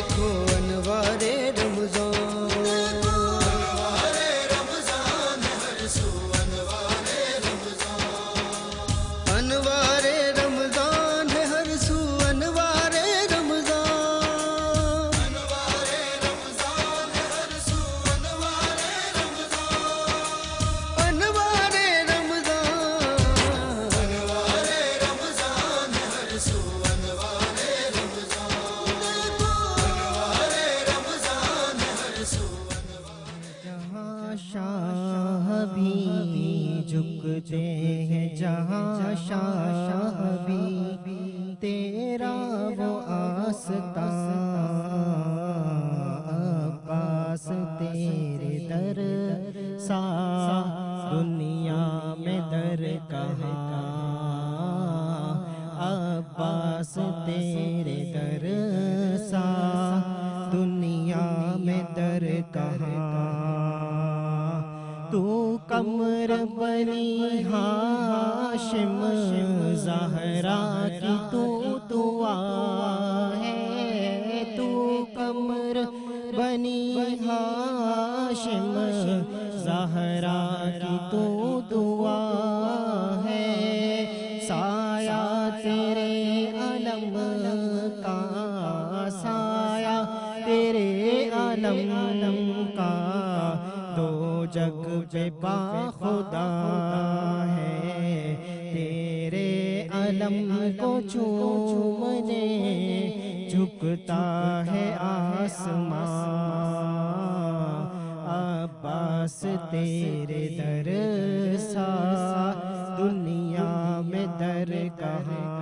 देखो अनवारे रमज़ान हर सू अनवारे रमज़ान, अनवारे रमज़ान है हर सू अनवारे रमज़ान, अनवारे रमज़ान है हर सू अनवारे रमज़ान, अनवारे रमज़ान, अनवारे रमज़ान है हर सू अनवारे रमज़ान, अनवारे रमज़ान है हर सू जहाँ शाह भी झुकते हैं, जहाँ शाह भी तेरा वो आस्था, अब्बास तेरे दर सा दुनिया में दर कहाँ, अब्बास तेरे दर सा दुनिया में दर कहाँ। तू कमर बनी हाशिम ज़हरा की तू दुआ है, तू कमर बनी हाशिम ज़हरा की तू दुआ है, साया तेरे अलम का, साया तेरे अलम का दो जग पे बाखुदा है, तेरे अलम को चूमने झुकता है आसमां, अब्बास तेरे दर सा दुनिया में दर कहाँ।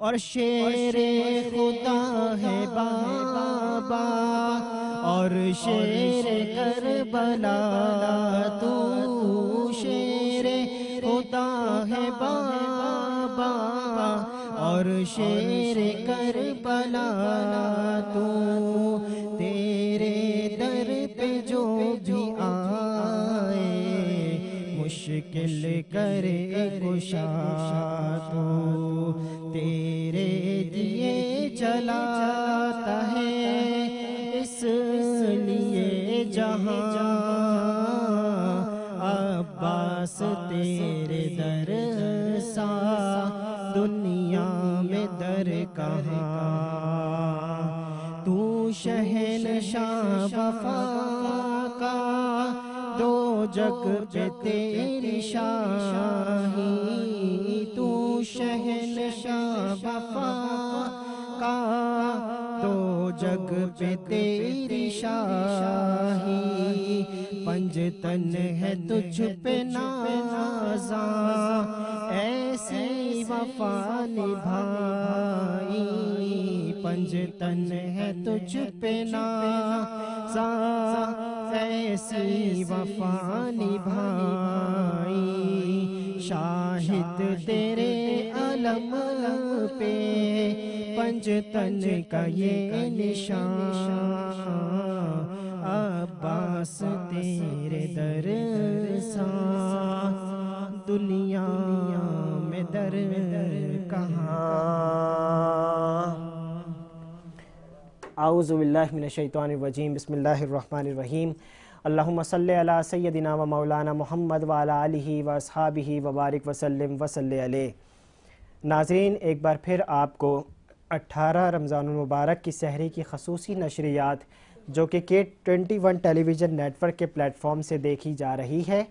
और शेरे खुदा है बाबा और शेरे करबला, तू शेरे खुदा है बाबा और शेरे करबला, तू तेरे दर पे जो भी आए मुश्किल करे कुशा, तू तेरे दिए जलाता है इसलिए जहाँ, अब्बास तेरे दर सा दुनिया में दर कहाँ। तू शहनशाह वफा का दो जग पे तेरी शाही, तू शहनशाह वफा का दो जग पे तेरी शाही, पंजतन है तुझ पे नाज़ा ऐसी वफा निभाई, पंजतन है तुझ पे नाज़ा ऐसी वफा निभाई, शाहिद तेरे अलम पे पंजतन का ये निशान, अब्बास तेरे दर सा दुनिया में दर कहाँ। आऊज़ु बिल्लाहि मिनश शैतानिर रजीम, बिस्मिल्लाहिर रहमानिर रहीम। अल्लाहुम्मा सल्लि अला सय्यदिना व मौलाना मुहम्मद व अला आलिहि व अस्हाबिहि व बारिक वसल्लिम व सल्लि अलैहि। नाज़रीन, एक बार फिर आपको 18 रमज़ानुल मुबारक की सहरी की खसूसी नशरियात जो कि K21 टेलीविज़न नेटवर्क के प्लेटफॉर्म से देखी जा रही है,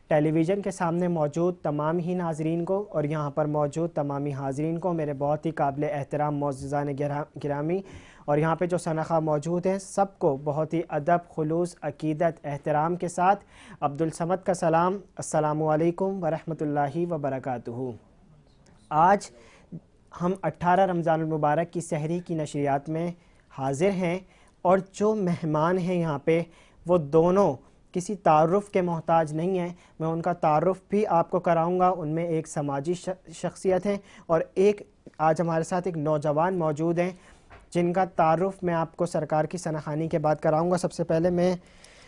टेलीविज़न के सामने मौजूद तमाम ही नाज़रीन को और यहाँ पर मौजूद तमामी हाज़रीन को मेरे बहुत ही काबिल एहतराम मोअज़्ज़ज़ान गिरामी और यहाँ पे जो सनख़ा मौजूद हैं सबको बहुत ही अदब, खुलूस, अक़ीदत, एहतराम के साथ अब्दुल समद का सलाम, अस्सलामु अलैकुम व रहमतुल्लाहि व बरकातुहू। आज हम 18 रमज़ानुल मुबारक की सहरी की नशरियात में हाज़िर हैं और जो मेहमान हैं यहाँ पे वो दोनों किसी तारुफ़ के मोहताज नहीं हैं। मैं उनका तारुफ़ भी आपको कराऊंगा। उनमें एक समाजी शख्सियत है और एक आज हमारे साथ एक नौजवान मौजूद हैं जिनका तारुफ़ मैं आपको सरकार की सनाखानी के बाद कराऊंगा। सबसे पहले मैं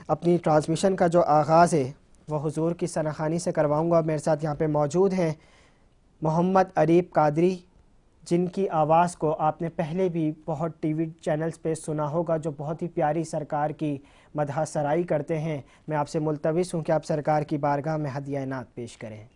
अपनी ट्रांसमिशन का जो आगाज़ है वह हुजूर की सनाखानी से करवाऊंगा। मेरे साथ यहाँ पे मौजूद हैं मोहम्मद अरीब कादरी, जिनकी आवाज़ को आपने पहले भी बहुत टीवी चैनल्स पे सुना होगा, जो बहुत ही प्यारी सरकार की मदह सराई करते हैं, मैं आपसे मुल्तविस हूँ कि आप सरकार की बारगाह में हदिया नात पेश करें।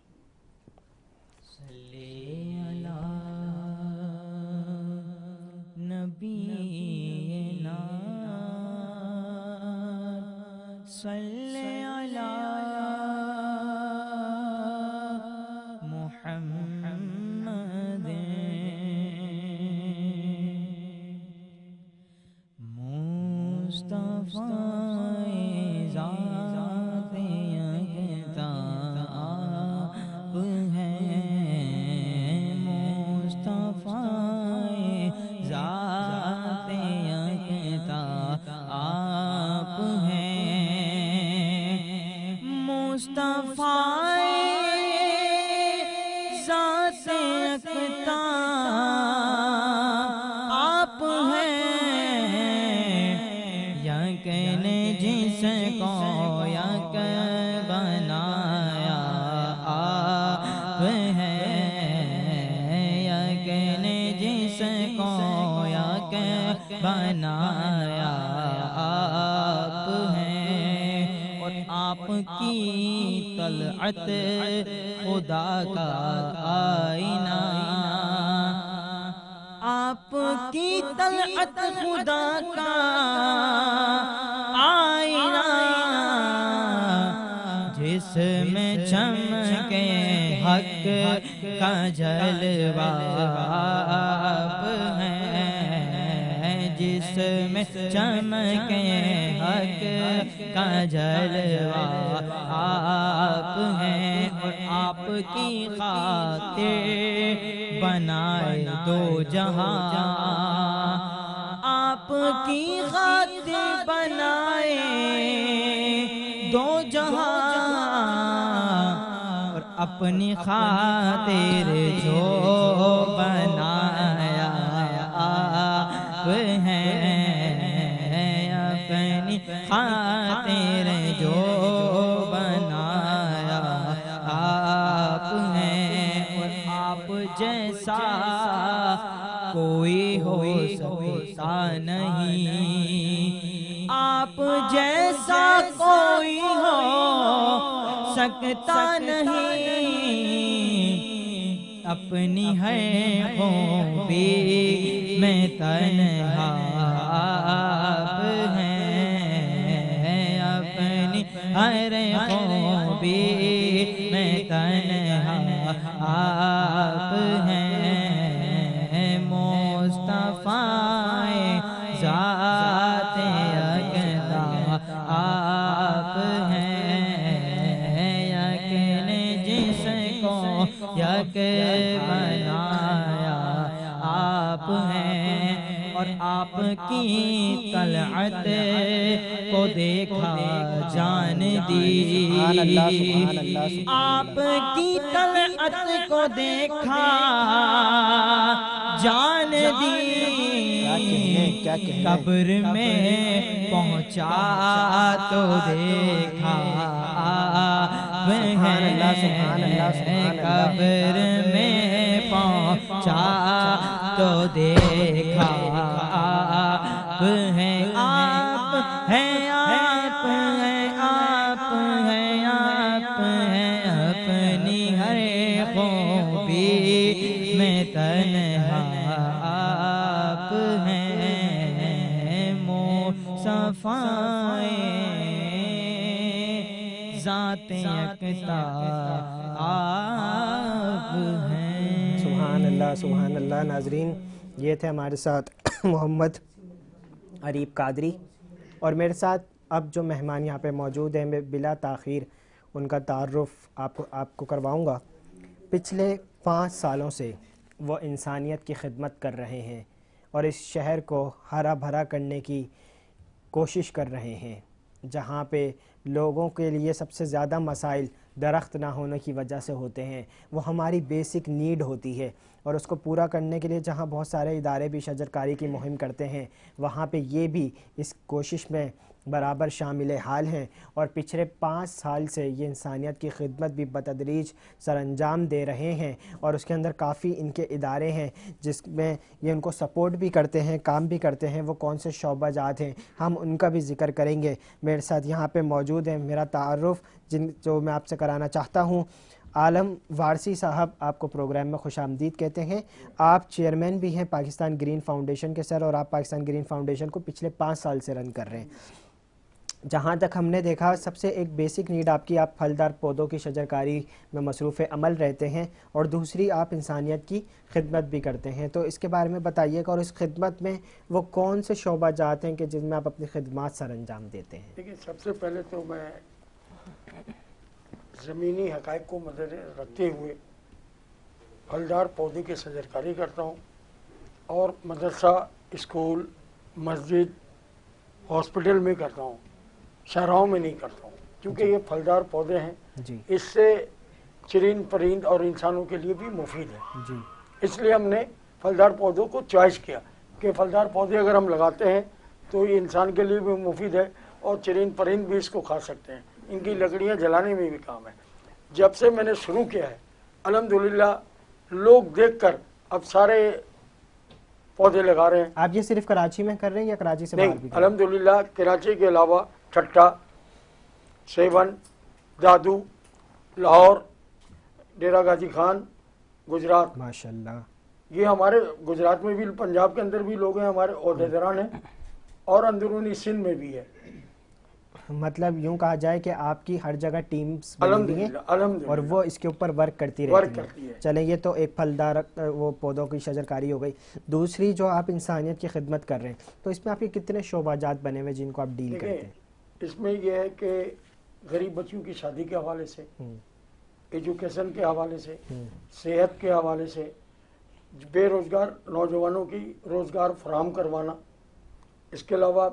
सल्ले अला मुहम्मद मुस्तफा ज़ाते अक़ता आप हैं, मुस्तफा ज़ाते अक़ता आप हैं, मुस्तफा ज़ाते अक़ता आप हैं, यक़ीन जिसको यक़ बनाया आप हैं, यक़ीन जिसको यक़ बनाया आप हैं, और आपकी तलअत खुदा का आईना, आपकी तलअत खुदा का आईना, जिसमें चमके हक का जलवा आप हैं, जिसमें चमके हक का जलवा आप हैं, और आपकी खातिर बनाए दो जहां, आपकी खातिर बनाए दो जहां, और अपनी खातिर जो बनाया आप हैं, अपनी खातिर जो बनाया आप हैं, और आप जैसा कोई हो सकता नहीं, आप जैसा कोई हो सकता नहीं, अपनी है खूबी में तन्हा आप हैं, अपनी हर खूबी में तन्हा आप हैं, मुस्तफा ज़ाते अक़ता आप हैं, यक़ीन जिसको यक़ बनाया आप हैं, और आपकी तलअत को देखा जान दी, आपकी तलअत को देखा जान दी, कब्र में पहुँचा तो देखा आप हैं, कब्र में पहुँचा तो देखा आप हैं, आप हैं, आप हैं, आप हैं, आप हैं, अपनी हर खूबी में तन्हा आप हैं, मुस्तफा ज़ाते अक़ता आप हैं। सुभान अल्लाह, सुभान अल्लाह। नाज़रीन, ये थे हमारे साथ मोहम्मद अरीब कादरी, और मेरे साथ अब जो मेहमान यहाँ पे मौजूद हैं, मैं बिला ताख़ीर उनका तारुफ़ आपको करवाऊँगा। पिछले 5 सालों से वो इंसानियत की खिदमत कर रहे हैं और इस शहर को हरा भरा करने की कोशिश कर रहे हैं, जहाँ पे लोगों के लिए सबसे ज़्यादा मसाइल दरख्त ना होने की वजह से होते हैं, वो हमारी बेसिक नीड होती है, और उसको पूरा करने के लिए जहाँ बहुत सारे इदारे भी शजरकारी की मुहिम करते हैं, वहाँ पे ये भी इस कोशिश में बराबर शामिल हाल हैं। और पिछले 5 साल से ये इंसानियत की खिदमत भी बतदरीज सरअंजाम दे रहे हैं, और उसके अंदर काफ़ी इनके इदारे हैं जिसमें ये उनको सपोर्ट भी करते हैं, काम भी करते हैं। वो कौन से शोबाजात हैं, हम उनका भी ज़िक्र करेंगे। मेरे साथ यहाँ पे मौजूद हैं, मेरा तारुफ जो मैं आपसे कराना चाहता हूँ, आलम वारसी साहब, आपको प्रोग्राम में खुशामदीद कहते हैं। आप चेयरमैन भी हैं पाकिस्तान ग्रीन फाउंडेशन के सर, और आप पाकिस्तान ग्रीन फाउंडेशन को पिछले 5 साल से रन कर रहे हैं। जहाँ तक हमने देखा, सबसे एक बेसिक नीड आपकी, आप फलदार पौधों की शजरकारी में मसरूफ़ अमल रहते हैं, और दूसरी आप इंसानियत की खिदमत भी करते हैं। तो इसके बारे में बताइएगा, और इस खिदमत में वो कौन से शोबाजात हैं कि जिनमें आप अपनी खिदमत सर अंजाम देते हैं? देखिए, सबसे पहले तो मैं ज़मीनी हक़ाइक़ को मद्देनज़र रखते हुए फलदार पौधे की शजरकारी करता हूँ, और मदरसा, स्कूल, मस्जिद, हॉस्पिटल में करता हूँ, शहरों में नहीं करता हूँ, क्योंकि ये फलदार पौधे हैं जी इससे चरिंद परिंद और इंसानों के लिए भी मुफीद है। जी इसलिए हमने फलदार पौधों को चॉइस किया कि फलदार पौधे अगर हम लगाते हैं तो ये इंसान के लिए भी मुफीद है, और चरिंद परिंद भी इसको खा सकते हैं, इनकी लकड़ियाँ जलाने में भी काम है। जब से मैंने शुरू किया है, अल्हम्दुलिल्लाह लोग देखकर अब सारे पौधे लगा रहे हैं। आप ये सिर्फ कराची में कर रहे हैं या कराची से बाहर भी नहीं, कर रहे हैं? अल्हम्दुलिल्लाह कराची के अलावा ठट्टा, सेवन, दादू, लाहौर, डेरा गाजी खान, गुजरात, माशाल्लाह। ये हमारे गुजरात में भी, पंजाब के अंदर भी लोग हैं, हमारे ओहदेदारान हैं, और अंदरूनी सिंध में भी है। मतलब यूं कहा जाए कि आपकी हर जगह टीम्स बनी हुई हैं, और अल्हम्दुलिल्लाह वो इसके ऊपर वर्क करती रहती है। चलें, ये तो एक फलदार वो पौधों की शजरकारी हो गई। दूसरी जो आप इंसानियत की खिदमत कर रहे हैं, तो इसमें आपके कितने शोबाजात बने हुए जिनको आप डील करते हैं? इसमें यह है कि गरीब बच्चों की शादी के हवाले से, एजुकेशन के हवाले से, सेहत के हवाले से, बेरोज़गार नौजवानों की रोज़गार फराहम करवाना, इसके अलावा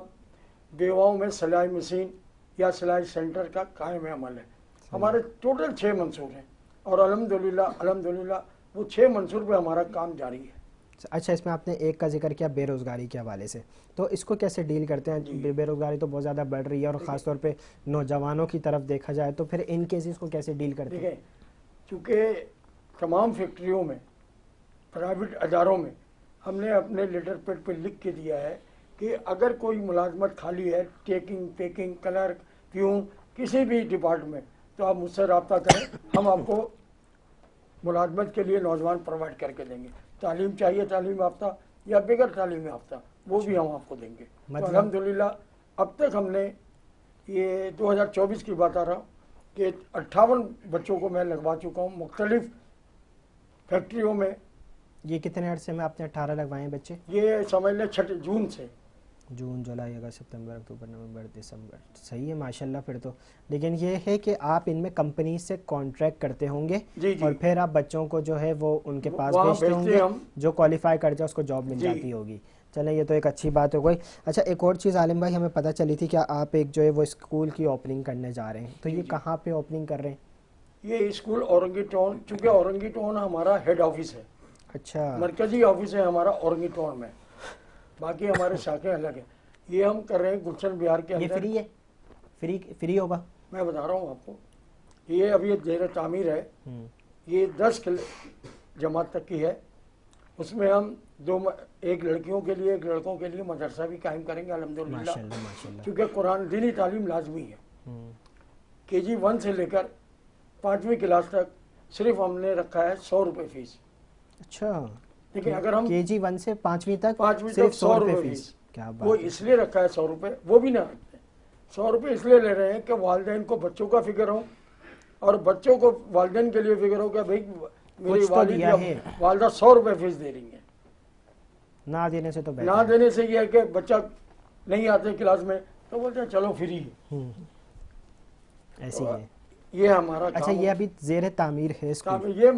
बेवाओं में सिलाई मशीन या सिलाई सेंटर का कायम अमल है। हमारे टोटल 6 मंसूर हैं, और अल्हम्दुलिल्लाह वो 6 मंसूर पे हमारा काम जारी है। अच्छा, इसमें आपने एक का जिक्र किया बेरोज़गारी के हवाले से, तो इसको कैसे डील करते हैं? बेरोज़गारी तो बहुत ज़्यादा बढ़ रही है, और ख़ासतौर पे नौजवानों की तरफ देखा जाए तो फिर इन केसेस को कैसे डील करते हैं? देखें, चूँकि तमाम फैक्ट्रियों में, प्राइवेट अदारों में हमने अपने लेटर पैड पर लिख के दिया है कि अगर कोई मुलाजमत खाली है, टेकिंग, पैकिंग, क्लर्क, प्यून, किसी भी डिपार्टमेंट, तो आप मुझसे रब्ता करें, हम आपको मुलाजमत के लिए नौजवान प्रोवाइड करके देंगे। तालीम चाहिए, तालीम याफ्ता या बगैर तालीम याफ्ता, वो भी हम आपको देंगे। तो अल्हम्दुलिल्लाह अब तक हमने, ये 2024 की बात आ रहा हूँ कि 58 बच्चों को मैं लगवा चुका हूँ मुख्तलिफ फैक्ट्रियों में। ये कितने अरसे में आपने 18 लगवाए हैं बच्चे? ये समझ लें 6 जून से। जून, जुलाई, अगस्त, सितंबर, अक्टूबर, नवंबर, दिसंबर। सही है माशाल्लाह फिर तो। लेकिन ये है कि आप इनमें कंपनी से कॉन्ट्रैक्ट करते होंगे, जी जी, और फिर आप बच्चों को जो है वो उनके पास वहाँ भेजते भेजते होंगे, हम। जो क्वालिफाई कर जाए उसको जॉब मिल जी। जाती होगी। चलें, ये तो एक अच्छी बात हो गई। अच्छा, एक और चीज़ आलिम भाई, हमें पता चली थी कि आप एक जो है वो स्कूल की ओपनिंग करने जा रहे हैं, तो ये कहाँ पे ओपनिंग कर रहे हैं? ये स्कूल औरंगी टाउन, चूँकि औरंगी टाउन हमारा हेड ऑफिस है, अच्छा, मरकजी ऑफिस है हमारा औरंगी टाउन में, बाकी हमारे शाखें अलग हैं। ये हम कर रहे हैं गुलशन बिहार के ये अंदर। फ्री है? फ्री होगा? मैं बता रहा हूँ आपको, ये अभी ज़ेर तामीर है। ये 10 जमात तक की है। उसमें हम एक लड़कियों के लिए, एक लड़कों के लिए मदरसा भी कायम करेंगे अल्हम्दुलिल्लाह, माशाल्लाह माशाल्लाह। क्योंकि कुरान दीनी तालीम लाजमी है। KG 1 से लेकर 5वीं क्लास तक सिर्फ हमने रखा है 100 रुपये फीस। अच्छा, लेकिन अगर हम KG 1 से 5वीं तक 5वीं सिर्फ तक 100 रुपये फीस, क्या वो बात है। इसलिए रखा है 100 रुपये, वो भी ना रखते। 100 रुपये इसलिए ले रहे हैं कि वालिदैन को बच्चों का फिक्र हो, और बच्चों को वालिदैन के लिए फिक्र हो कि भाई मेरी कुछ तो दिया है। वालदा 100 रुपये फीस दे रही है। ना देने से तो बेहतर ना है। देने से यह है कि बच्चा नहीं आते क्लास में, तो बोलते हैं चलो फ्री है। ऐसी है। ये हमारा अच्छा, काम ये अभी ज़ेर तामीर है काम स्कूल, है। ये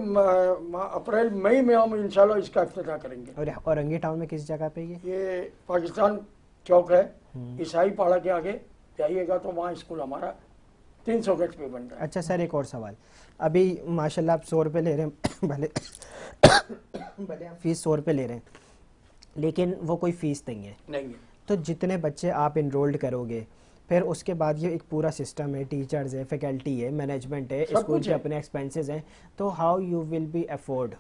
अप्रैल मई में हम इंशाल्लाह इसका इफ्तिताह करेंगे। और औरंगी टाउन में किस जगह पे ये पाकिस्तान चौक है, ईसाई पाड़ा के आगे जाइएगा तो वहाँ स्कूल हमारा 300 गज पे बन रहा है। अच्छा सर, एक और सवाल। अभी माशाल्लाह आप 100 रुपये ले रहे हैं भले भले आप फीस 100 रुपये ले रहे हैं, लेकिन वो कोई फीस नहीं है। नहीं है। तो जितने बच्चे आप इनरोल्ड करोगे, फिर उसके बाद ये एक पूरा सिस्टम है, टीचर्स है, फैकल्टी है, मैनेजमेंट है, सब स्कूल कुछ के है। अपने एक्सपेंसेस हैं, तो how you will be afford?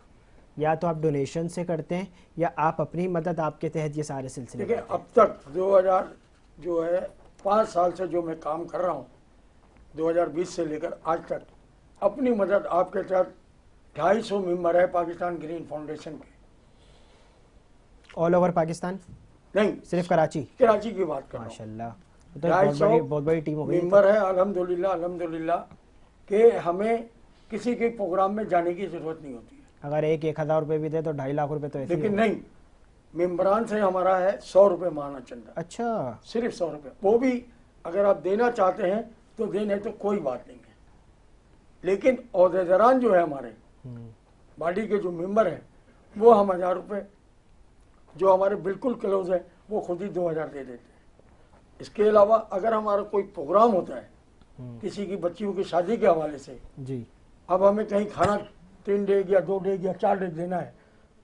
या तो आप डोनेशन से करते हैं या आप अपनी मदद आपके तहत ये सारे सिलसिले देखिए, करते हैं? अब तक 2000 जो है 5 साल से जो मैं काम कर रहा हूँ, 2020 से लेकर आज तक अपनी मदद आपके तहत 250 मेंबर है पाकिस्तान ग्रीन फाउंडेशन के। ऑल ओवर पाकिस्तान, नहीं, सिर्फ कराची? कराची की बात कर रहा हूँ। माशाल्लाह, तो बहुत बड़ी टीम हो गई। मेंबर है। अल्हम्दुलिल्लाह कि हमें किसी के प्रोग्राम में जाने की जरूरत नहीं होती है। अगर 1,000 रुपये भी दे तो 2.5 लाख रुपए तो ऐसे ही लेकिन होगा। नहीं, मेंबरान से हमारा है 100 रुपये माना चंदा, अच्छा, सिर्फ 100 रुपये। वो भी अगर आप देना चाहते हैं तो देने, तो कोई बात नहीं है। लेकिन ओहदेदारान जो है हमारे बॉडी के जो मेंबर हैं, वो हम 1000 रुपये, जो हमारे बिल्कुल क्लोज है वो खुद ही 2000 दे देते हैं। इसके अलावा अगर हमारा कोई प्रोग्राम होता है किसी की बच्चियों की शादी के हवाले से, जी, अब हमें कहीं खाना 3 डेग या 2 डेग या 4 डेग देना है,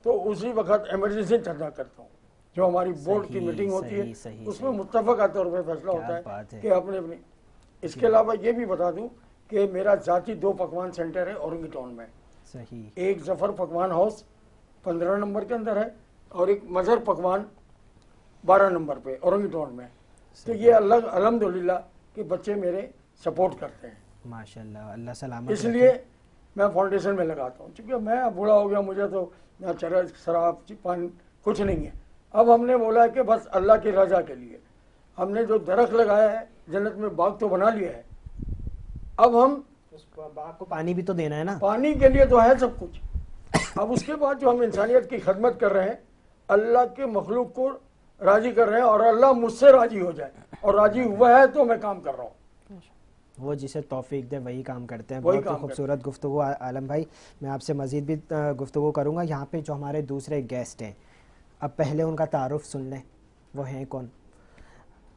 तो उसी वक्त इमरजेंसी चंदा करता हूँ। जो हमारी बोर्ड की सही, मीटिंग होती सही, है सही, उसमें सही। मुत्तफ़क़ा तौर पर फैसला क्या होता बात है है। कि अपने अपने। इसके अलावा ये भी बता दूं कि मेरा ज़ाती 2 पकवान सेंटर है औरंगी टाउन में। सही, एक जफ़र पकवान हाउस 15 नंबर के अंदर है और एक मज़हर पकवान 12 नंबर पे औरंगी टाउन में। तो ये अल्हम्दुलिल्लाह कि बच्चे मेरे सपोर्ट करते हैं, माशाल्लाह, अल्लाह सलामत इसलिए मैं फाउंडेशन में लगाता हूँ। क्योंकि मैं अब बूढ़ा हो गया, मुझे तो ना चरस शराब पान कुछ नहीं है। अब हमने बोला है कि बस अल्लाह की रजा के लिए हमने जो दरख्त लगाया है, जन्नत में बाग तो बना लिया है, अब हम उस बाग को पानी भी तो देना है ना। पानी के लिए तो है सब कुछ। अब उसके बाद जो हम इंसानियत की खदमत कर रहे हैं, अल्लाह के मखलूक को राजी कर रहे हैं और अल्लाह मुझसे राजी हो जाए, और राजी हुआ है तो मैं काम कर रहा हूँ। वो जिसे तौफीक दे वही काम करते हैं। वही बहुत ही काम खूबसूरत गुफ्तगू आलम भाई। मैं आपसे मज़ीद भी गुफ्तगू करूँगा। यहाँ पे जो हमारे दूसरे गेस्ट हैं, अब पहले उनका तारुफ सुन लें, वो हैं कौन।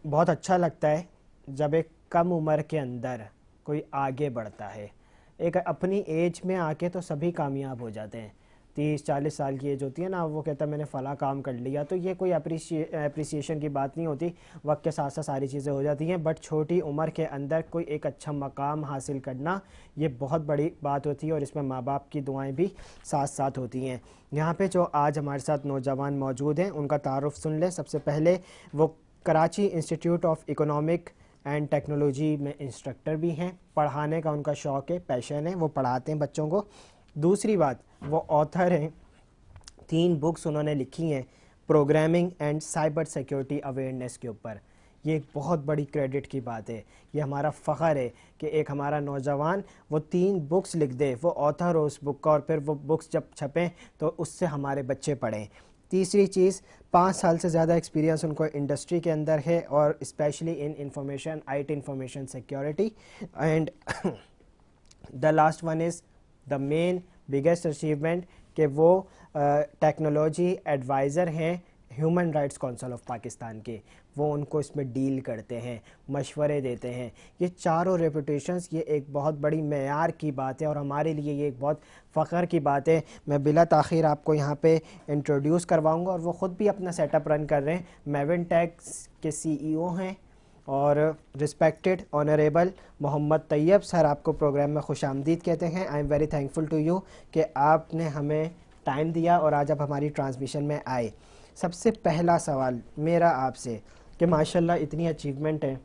बहुत अच्छा लगता है जब एक कम उम्र के अंदर कोई आगे बढ़ता है। एक अपनी एज में आके तो सभी कामयाब हो जाते हैं। 30-40 साल की एज होती है ना, वो कहता है मैंने फ़ला काम कर लिया, तो ये कोई अप्रिसिएशन की बात नहीं होती। वक्त के साथ साथ सारी चीज़ें हो जाती हैं, बट छोटी उम्र के अंदर कोई एक अच्छा मकाम हासिल करना ये बहुत बड़ी बात होती है, और इसमें माँ बाप की दुआएं भी साथ साथ होती हैं। यहाँ पे जो आज हमारे साथ नौजवान मौजूद हैं, उनका तारुफ सुन लें। सबसे पहले वो Karachi institute of economic and technology में इंस्ट्रक्टर भी हैं। पढ़ाने का उनका शौक़ है, पैशन है, वो पढ़ाते हैं बच्चों को। दूसरी बात, वो ऑथर हैं, 3 बुक्स उन्होंने लिखी हैं programming and cyber security awareness के ऊपर। ये एक बहुत बड़ी क्रेडिट की बात है, ये हमारा फ़ख्र है कि एक हमारा नौजवान वो 3 बुक्स लिख दे, वो ऑथर हो उस बुक का, और फिर वो बुक्स जब छपें तो उससे हमारे बच्चे पढ़ें। तीसरी चीज़, 5 साल से ज़्यादा एक्सपीरियंस उनको इंडस्ट्री के अंदर है, और specially in information IT information security. And the last one is the main biggest achievement कि वो टेक्नोलॉजी एडवाइज़र हैं human rights council of Pakistan के। वो उनको इसमें डील करते हैं, मशवरे देते हैं। ये चारों रेपुटेशंस, ये एक बहुत बड़ी मेयार की बात है, और हमारे लिए ये एक बहुत फ़ख्र की बात है। मैं बिला ताख़ीर आपको यहाँ पे इंट्रोड्यूस करवाऊँगा, और वो ख़ुद भी अपना सेटअप रन कर रहे हैं। मेविन टैक्स के CEO हैं, और respected honourable Mohammad Tayyab sir आपको प्रोग्राम में खुशामदीद कहते हैं। I am very thankful to you कि आपने हमें टाइम दिया और आज आप हमारी ट्रांसमिशन में आए। सबसे पहला सवाल मेरा आपसे कि माशाल्लाह इतनी अचीवमेंट है,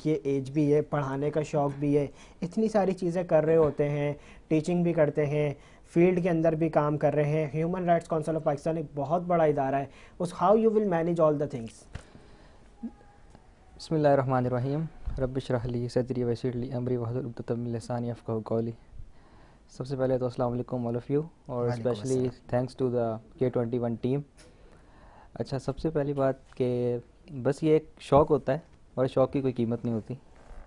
ये एज भी है, पढ़ाने का शौक़ भी है, इतनी सारी चीज़ें कर रहे होते हैं, टीचिंग भी करते हैं, फील्ड के अंदर भी काम कर रहे हैं। Human rights council of Pakistan एक बहुत बड़ा इदारा है, उस how you will manage all the things? बिस्मिल्लाहिर्रहमानिर्रहीम, रब्बि इश्रह ली सदरी वयस्सिर ली अमरी वहलुल उक़दतम मिन लिसानी यफ़क़हू क़ौली। सबसे पहले तो अस्सलाम वालेकुम ऑल ऑफ़ यू, और specially thanks to the K21 team. अच्छा, सबसे पहली बात कि बस ये एक शौक़ होता है, और शौक़ की कोई कीमत नहीं होती।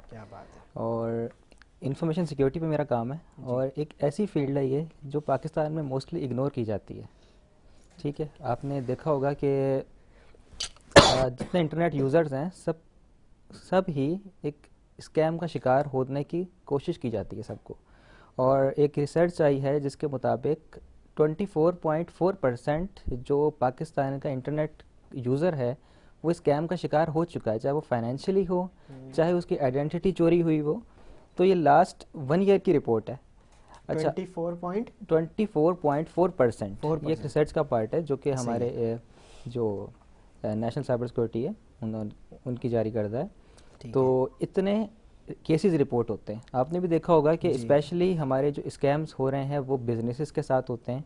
क्या बात है। और इंफॉर्मेशन सिक्योरिटी पे मेरा काम है, और एक ऐसी फील्ड है ये जो पाकिस्तान में मोस्टली इग्नोर की जाती है। ठीक है, आपने देखा होगा कि जितने इंटरनेट यूज़र्स हैं सब ही एक स्कैम का शिकार होने की कोशिश की जाती है सबको। और एक रिसर्च आई है जिसके मुताबिक 24.4% जो पाकिस्तान का इंटरनेट यूज़र है वो स्कैम का शिकार हो चुका है, चाहे वो फाइनेंशियली हो, चाहे उसकी आइडेंटिटी चोरी हुई हो। तो ये लास्ट 1 ईयर की रिपोर्ट है। अच्छा, 24.4% ये एक रिसर्च का पार्ट है जो कि हमारे जो नेशनल साइबर सिक्योरिटी है उनकी जारी करता है। तो इतने केसेस रिपोर्ट होते हैं। आपने भी देखा होगा कि स्पेशली हमारे जो स्कैम्स हो रहे हैं वो बिजनेसेस के साथ होते हैं,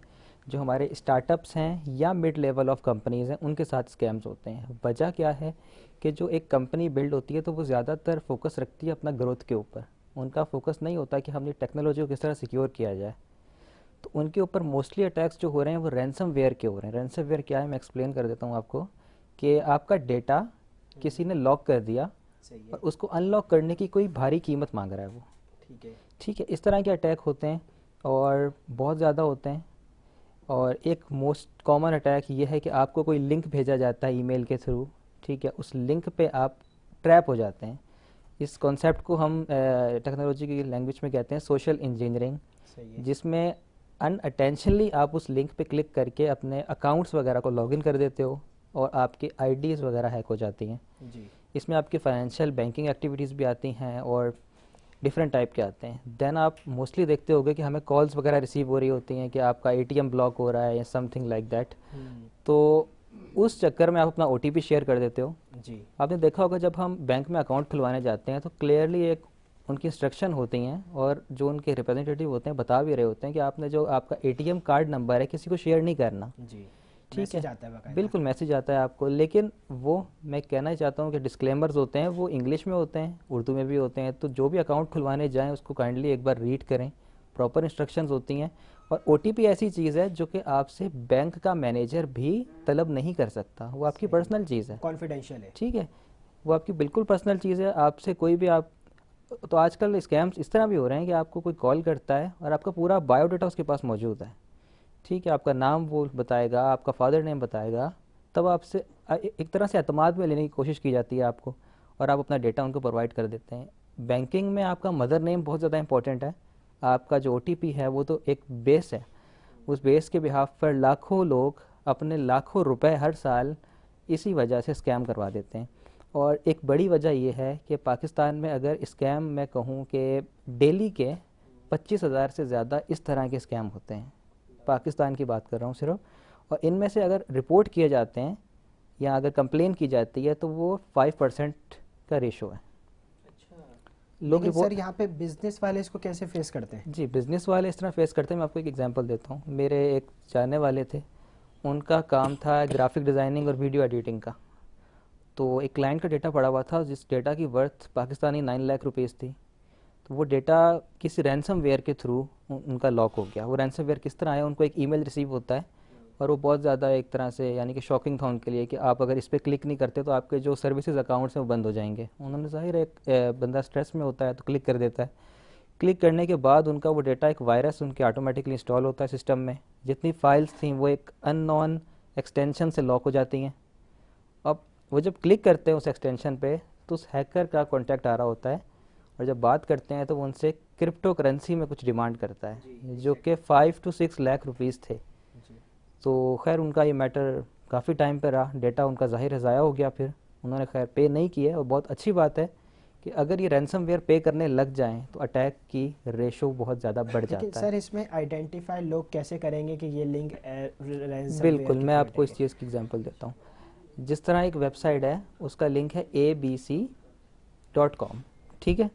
जो हमारे स्टार्टअप्स हैं या मिड लेवल ऑफ कंपनीज़ हैं उनके साथ स्कैम्स होते हैं। वजह क्या है कि जो एक कंपनी बिल्ड होती है तो वो ज़्यादातर फोकस रखती है अपना ग्रोथ के ऊपर, उनका फोकस नहीं होता कि हमने टेक्नोलॉजी को किस तरह सिक्योर किया जाए। तो उनके ऊपर मोस्टली अटैक्स जो हो रहे हैं वो रैंसमवेयर के हो रहे हैं। रैंसमवेयर क्या है मैं एक्सप्लेन कर देता हूँ आपको, कि आपका डेटा किसी ने लॉक कर दिया और उसको अनलॉक करने की कोई भारी कीमत मांग रहा है वो। ठीक है, इस तरह के अटैक होते हैं और बहुत ज़्यादा होते हैं। और एक मोस्ट कॉमन अटैक ये है कि आपको कोई लिंक भेजा जाता है ईमेल के थ्रू, ठीक है, उस लिंक पे आप ट्रैप हो जाते हैं। इस कॉन्सेप्ट को हम टेक्नोलॉजी की लैंग्वेज में कहते हैं सोशल इंजीनियरिंग, जिसमें अनअटेंशनली आप उस लिंक पे क्लिक करके अपने अकाउंट्स वगैरह को लॉगिन कर देते हो और आपकी आईडीज़ वगैरह हैक हो जाती हैं। इसमें आपकी फाइनेंशियल बैंकिंग एक्टिविटीज़ भी आती हैं और डिफरेंट टाइप के आते हैं। देन आप मोस्टली देखते होगे कि हमें कॉल्स वगैरह रिसीव हो रही होती हैं कि आपका एटीएम ब्लॉक हो रहा है या समथिंग लाइक दैट। तो उस चक्कर में आप अपना ओटीपी शेयर कर देते हो। आपने देखा होगा जब हम बैंक में अकाउंट खुलवाने जाते हैं तो क्लियरली एक उनकी इंस्ट्रक्शन होती हैं और जो उनके रिप्रेजेंटेटिव होते हैं बता भी रहे होते हैं कि आपने जो आपका एटीएम कार्ड नंबर है किसी को शेयर नहीं करना। ठीक है, बिल्कुल मैसेज आता है आपको। लेकिन वो मैं कहना चाहता हूँ कि डिस्क्लेमर्स होते हैं वो इंग्लिश में होते हैं, उर्दू में भी होते हैं। तो जो भी अकाउंट खुलवाने जाएं उसको काइंडली एक बार रीड करें, प्रॉपर इंस्ट्रक्शंस होती हैं। और ओटीपी ऐसी चीज़ है जो कि आपसे बैंक का मैनेजर भी तलब नहीं कर सकता, वो आपकी पर्सनल चीज़ है, कॉन्फिडेंशियल है। ठीक है, वो आपकी बिल्कुल पर्सनल चीज़ है। आपसे कोई भी आप तो आजकल स्कैम्स इस तरह भी हो रहे हैं कि आपको कोई कॉल करता है और आपका पूरा बायोडाटा उसके पास मौजूद है, ठीक है, आपका नाम वो बताएगा, आपका फादर नेम बताएगा, तब आपसे एक तरह से एतमाद में लेने की कोशिश की जाती है आपको और आप अपना डेटा उनको प्रोवाइड कर देते हैं। बैंकिंग में आपका मदर नेम बहुत ज़्यादा इंपॉर्टेंट है। आपका जो ओटीपी है वो तो एक बेस है, उस बेस के बिहाफ पर लाखों लोग अपने लाखों रुपए हर साल इसी वजह से स्कैम करवा देते हैं। और एक बड़ी वजह ये है कि पाकिस्तान में अगर स्कैम मैं कहूँ कि डेली के 25,000 से ज़्यादा इस तरह के स्कैम होते हैं, पाकिस्तान की बात कर रहा हूँ सिर्फ। और इनमें से अगर रिपोर्ट किए जाते हैं या अगर कंप्लेन की जाती है तो वो 5% का रेशो है। लोग सर यहाँ पे बिजनेस वाले इसको कैसे फेस करते हैं? जी, बिजनेस वाले इस तरह फेस करते हैं। मैं आपको एक एग्जांपल देता हूँ। मेरे एक जानने वाले थे, उनका काम था ग्राफिक डिज़ाइनिंग और वीडियो एडिटिंग का। तो एक क्लाइंट का डेटा पड़ा हुआ था जिस डेटा की वर्थ पाकिस्तानी 9 लाख रुपीज़ थी। तो वो डेटा किसी रैंसमवेयर के थ्रू उनका लॉक हो गया। वो रैंसमवेयर किस तरह आया, उनको एक ईमेल रिसीव होता है और वो बहुत ज़्यादा एक तरह से यानी कि शॉकिंग था उनके लिए कि आप अगर इस पर क्लिक नहीं करते तो आपके जो सर्विसेज अकाउंट्स हैं वो बंद हो जाएंगे। उन्होंने ज़ाहिर एक बंदा स्ट्रेस में होता है तो क्लिक कर देता है। क्लिक करने के बाद उनका वो डेटा एक वायरस उनके ऑटोमेटिकली इंस्टॉल होता है सिस्टम में। जितनी फाइल्स थी वो एक अननोन एक्सटेंशन से लॉक हो जाती हैं। अब वो जब क्लिक करते हैं उस एक्सटेंशन पे तो उस हैकर का कॉन्टैक्ट आ रहा होता है और जब बात करते हैं तो वो उनसे क्रिप्टो करेंसी में कुछ डिमांड करता है जो कि 5 to 6 लाख रुपीज़ थे। तो खैर उनका ये मैटर काफ़ी टाइम पे रहा, डेटा उनका ज़ाहिर है ज़ाया हो गया। फिर उन्होंने खैर पे नहीं किए और बहुत अच्छी बात है कि अगर ये रैंसमवेयर पे करने लग जाएं तो अटैक की रेशो बहुत ज़्यादा बढ़ जाता है। सर इसमें आइडेंटिफाई लोग कैसे करेंगे कि ये लिंक बिल्कुल, मैं आपको इस चीज़ की एग्जांपल देता हूँ। जिस तरह एक वेबसाइट है उसका लिंक है abc.com, ठीक है।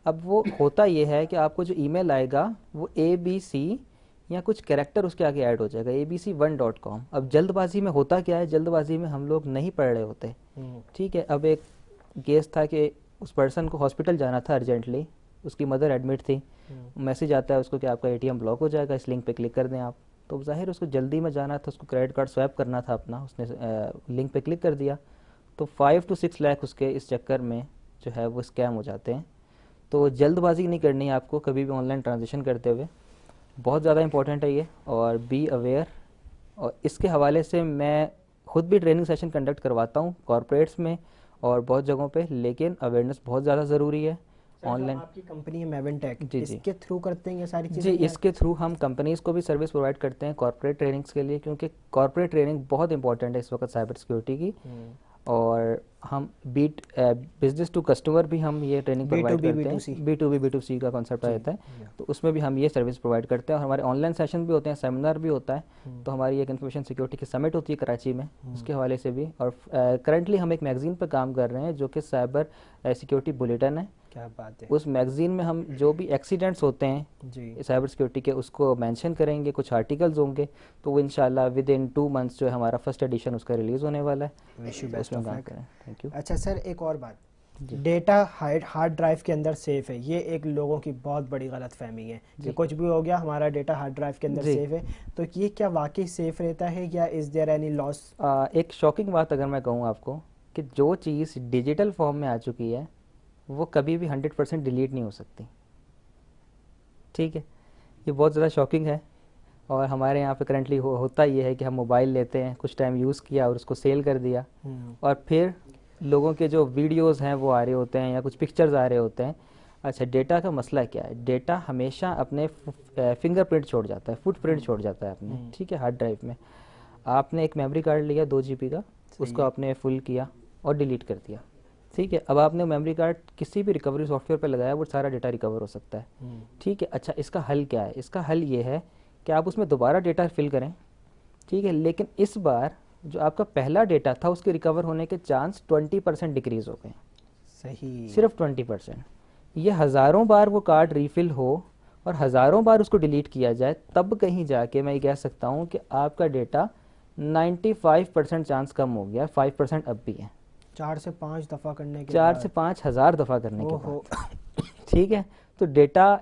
अब वो होता ये है कि आपको जो ईमेल आएगा वो ABC या कुछ कैरेक्टर उसके आगे ऐड हो जाएगा, abc1.com। अब जल्दबाजी में होता क्या है, जल्दबाजी में हम लोग नहीं पढ़ रहे होते, ठीक है। अब एक केस था कि उस पर्सन को हॉस्पिटल जाना था अर्जेंटली, उसकी मदर एडमिट थी। मैसेज आता है उसको कि आपका एटीएम ब्लॉक हो जाएगा, इस लिंक पे क्लिक कर दें आप। तो ज़ाहिर उसको जल्दी में जाना था, उसको क्रेडिट कार्ड स्वैप करना था अपना, उसने लिंक पे क्लिक कर दिया। तो 5 to 6 लाख उसके इस चक्कर में जो है वो स्कैम हो जाते हैं। तो जल्दबाजी नहीं करनी है आपको कभी भी ऑनलाइन ट्रांजेक्शन करते हुए, बहुत ज़्यादा इंपॉर्टेंट है ये। और बी अवेयर। और इसके हवाले से मैं खुद भी ट्रेनिंग सेशन कंडक्ट करवाता हूँ कॉरपोरेट्स में और बहुत जगहों पे, लेकिन अवेयरनेस बहुत ज़्यादा ज़रूरी है। ऑनलाइन। आपकी कंपनी है मेवेनटेक, जी, जी। इसके थ्रू करते हैं ये सारी जी, चीज़ें? इसके थ्रू हम कंपनीज़ को भी सर्विस प्रोवाइड करते हैं कॉर्पोरेट ट्रेनिंग्स के लिए, क्योंकि कॉर्पोरेट ट्रेनिंग बहुत इंपॉर्टेंट है इस वक्त साइबर सिक्योरिटी की। और हम बिजनेस टू कस्टमर भी हम ये ट्रेनिंग प्रोवाइड B2B, करते हैं। B2B B2C का कॉन्सेप्ट आ जाता है, तो उसमें भी हम ये सर्विस प्रोवाइड करते हैं। और हमारे ऑनलाइन सेशन भी होते हैं, सेमिनार भी होता है। तो हमारी एक इन्फॉर्मेशन सिक्योरिटी की समिट होती है कराची में, उसके हवाले से भी। और करंटली हम एक मैगज़ीन पर काम कर रहे हैं जो कि साइबर सिक्योरिटी बुलेटिन है। क्या बात है। उस मैगज़ीन में हम जो भी एक्सीडेंट्स होते हैं जी। साइबर सिक्योरिटी के, उसको मेंशन करेंगे, कुछ आर्टिकल्स होंगे। तो वो इंशाल्लाह विद इन 2 मंथ्स जो है हमारा फर्स्ट एडिशन उसका रिलीज़ होने वाला है। विश यू तो बेस्ट उसमें ऑफ काम लक। करें। Thank you. अच्छा सर, एक और बात, जी। डेटा हार्ड ड्राइव के अंदर सेफ है, ये एक लोगों की बहुत बड़ी गलत फहमी है कि जी। कुछ भी हो गया हमारा डेटा हार्ड ड्राइव के अंदर जी। सेफ है। तो ये क्या वाकई सेफ रहता है या इज़ देयर एनी लॉस? एक शॉकिंग बात अगर मैं कहूँ आपको, कि जो चीज़ डिजिटल फॉर्म में आ चुकी है वो कभी भी 100% डिलीट नहीं हो सकती। ठीक है, ये बहुत ज़्यादा शॉकिंग है। और हमारे यहाँ पे करंटली होता ये है कि हम मोबाइल लेते हैं, कुछ टाइम यूज़ किया और उसको सेल कर दिया, और फिर लोगों के जो वीडियोस हैं वो आ रहे होते हैं या कुछ पिक्चर्स आ रहे होते हैं। अच्छा, डेटा का मसला क्या है? डेटा हमेशा अपने फिंगरप्रिंट छोड़ जाता है, फुटप्रिंट छोड़ जाता है अपने। ठीक है, हार्ड ड्राइव में आपने एक मेमोरी कार्ड लिया 2 GB का, उसको आपने फुल किया और डिलीट कर दिया। ठीक है, अब आपने मेमोरी कार्ड किसी भी रिकवरी सॉफ्टवेयर पे लगाया, वो सारा डेटा रिकवर हो सकता है। ठीक है, अच्छा इसका हल क्या है? इसका हल ये है कि आप उसमें दोबारा डेटा फिल करें। ठीक है, लेकिन इस बार जो आपका पहला डेटा था उसके रिकवर होने के चांस 20% डिक्रीज हो गए। सही। सिर्फ 20%। ये हज़ारों बार वो कार्ड रीफिल हो और हज़ारों बार उसको डिलीट किया जाए, तब कहीं जाके मैं ये कह सकता हूँ कि आपका डेटा 95% चांस कम हो गया, 5% अब भी है। 4 से 5 दफ़ा करने के 4 बाद। से 5 हज़ार दफ़ा करने के ओहो। बाद। ठीक है, तो डेटा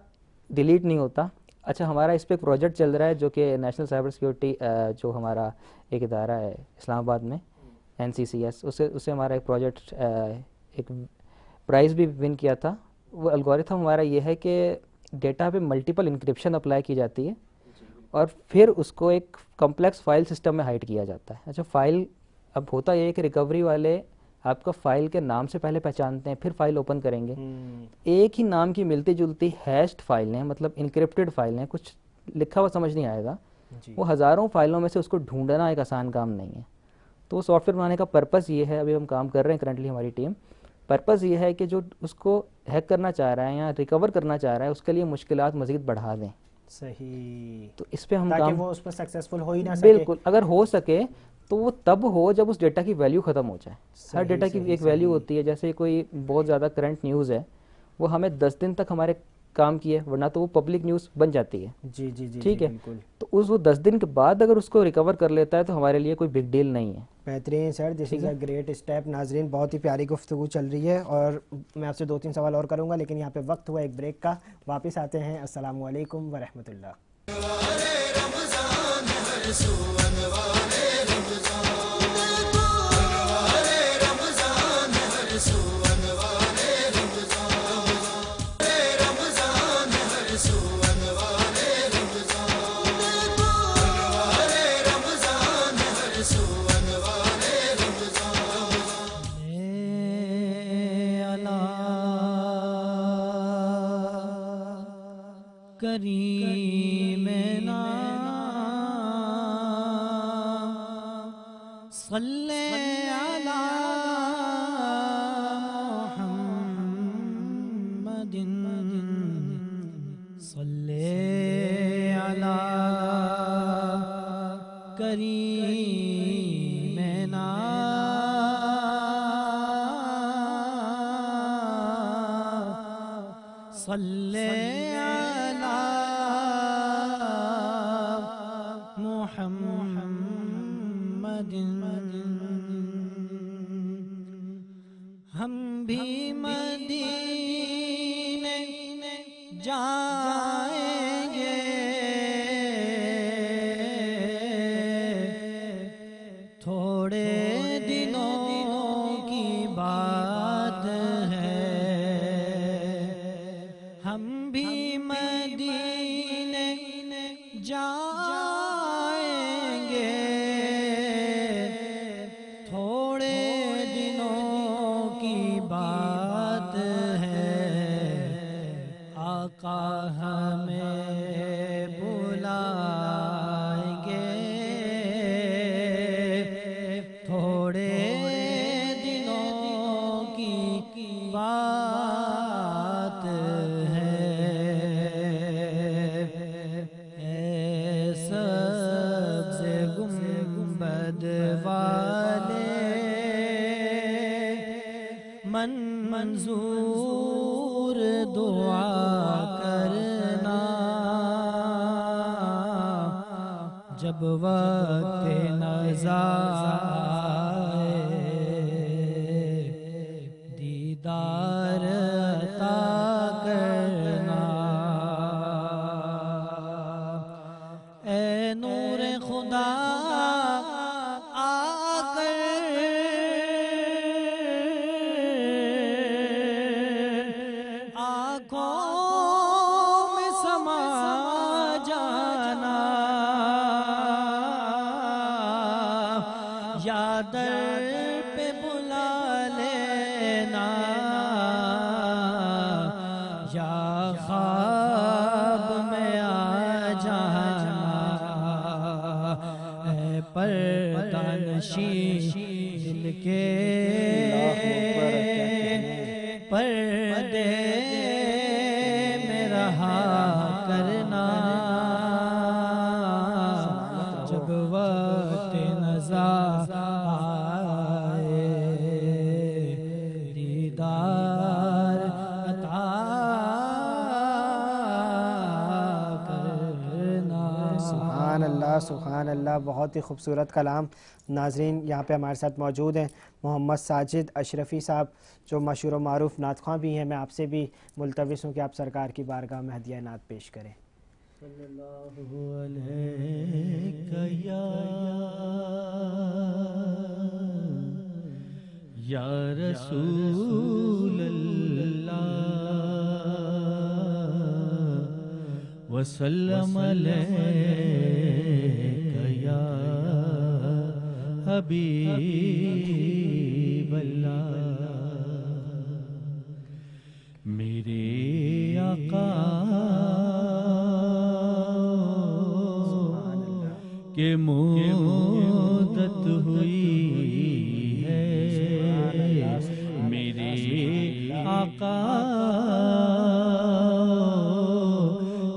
डिलीट नहीं होता। अच्छा, हमारा इस पे एक प्रोजेक्ट चल रहा है जो कि नेशनल साइबर सिक्योरिटी जो हमारा एक इदारा है इस्लामाबाद में, NCCS, उससे हमारा एक प्रोजेक्ट एक प्राइज़ भी विन किया था। वो एल्गोरिथम हमारा ये है कि डेटा पे मल्टीपल इंक्रिप्शन अप्लाई की जाती है और फिर उसको एक कॉम्प्लेक्स फाइल सिस्टम में हाइड किया जाता है। अच्छा, फाइल अब होता ये है कि रिकवरी वाले आपका फ़ाइल के नाम से पहले पहचानते हैं, फिर फाइल ओपन करेंगे। एक ही नाम की मिलती जुलती हैश्ड फाइलें, मतलब इनक्रिप्टेड फाइलें, कुछ लिखा हुआ समझ नहीं आएगा। वो हज़ारों फाइलों में से उसको ढूंढना एक आसान काम नहीं है। तो सॉफ्टवेयर बनाने का पर्पज़ ये है, अभी हम काम कर रहे हैं करंटली हमारी टीम, पर्पज़ ये है कि जो उसको हैक करना चाह रहा है या रिकवर करना चाह रहा है उसके लिए मुश्किलात मज़ीद बढ़ा दें। सही। तो इस पे हम ताकि काम, वो उस पर सक्सेसफुल हो ही ना सके। बिल्कुल, अगर हो सके तो वो तब हो जब उस डेटा की वैल्यू ख़त्म हो जाए। हर डेटा की एक वैल्यू होती है। जैसे कोई बहुत ज़्यादा करंट न्यूज़ है, वो हमें 10 दिन तक हमारे काम की है, वरना तो वो पब्लिक न्यूज़ बन जाती है। जी जी जी। ठीक है, बिल्कुल। तो वो 10 दिन के बाद अगर उसको रिकवर कर लेता है तो हमारे लिए कोई बिग डील नहीं है। बेहतरीन sir, this is a great step. नाजरीन, बहुत ही प्यारी गुफ्तगू चल रही है और मैं आपसे 2-3 सवाल और करूंगा, लेकिन यहाँ पे वक्त हुआ एक ब्रेक का। वापस आते हैं। अस्सलाम वालेकुम व रहमतुल्लाह। करीमना सल्ले अला मुहम्मदिन सल्ले अला करीमना सल्ले अला मुहम्मदिन। हम भी मदीने जाएंगे, थोड़े दिनों की बात है। हम भी मदीने जाएंगे, थोड़े दिनों की बात गुंबद वाले मंजूर दुआ करना, जब वक्त नज़ा दीदार अता करना। ए नूर खुदा आकर आँखों में समा जाना, या दर पे बुला लेना, या ख्वाब में आ जाना। ऐ पर्दानशी दिल के पर्दे में रहा करना, जब वक्त नज़ा आए दीदार अता करना। सुभान अल्लाह सुभान अल्लाह, बहुत ही खूबसूरत कलाम। नाजरीन यहाँ पे हमारे साथ मौजूद हैं मोहम्मद साजिद अशरफ़ी साहब, जो मशहूर व मारूफ़ नात ख़्वां भी हैं। मैं आपसे भी मुल्तविस हूँ कि आप सरकार की बारगाह में हदिया नात पेश करें। सल्लल्लाहु अलैहि या रसूल अल्लाह वसल्लम अलैका या हबीब अल्लाह। मेरे आका के मुद्दत हुई है, मेरे आका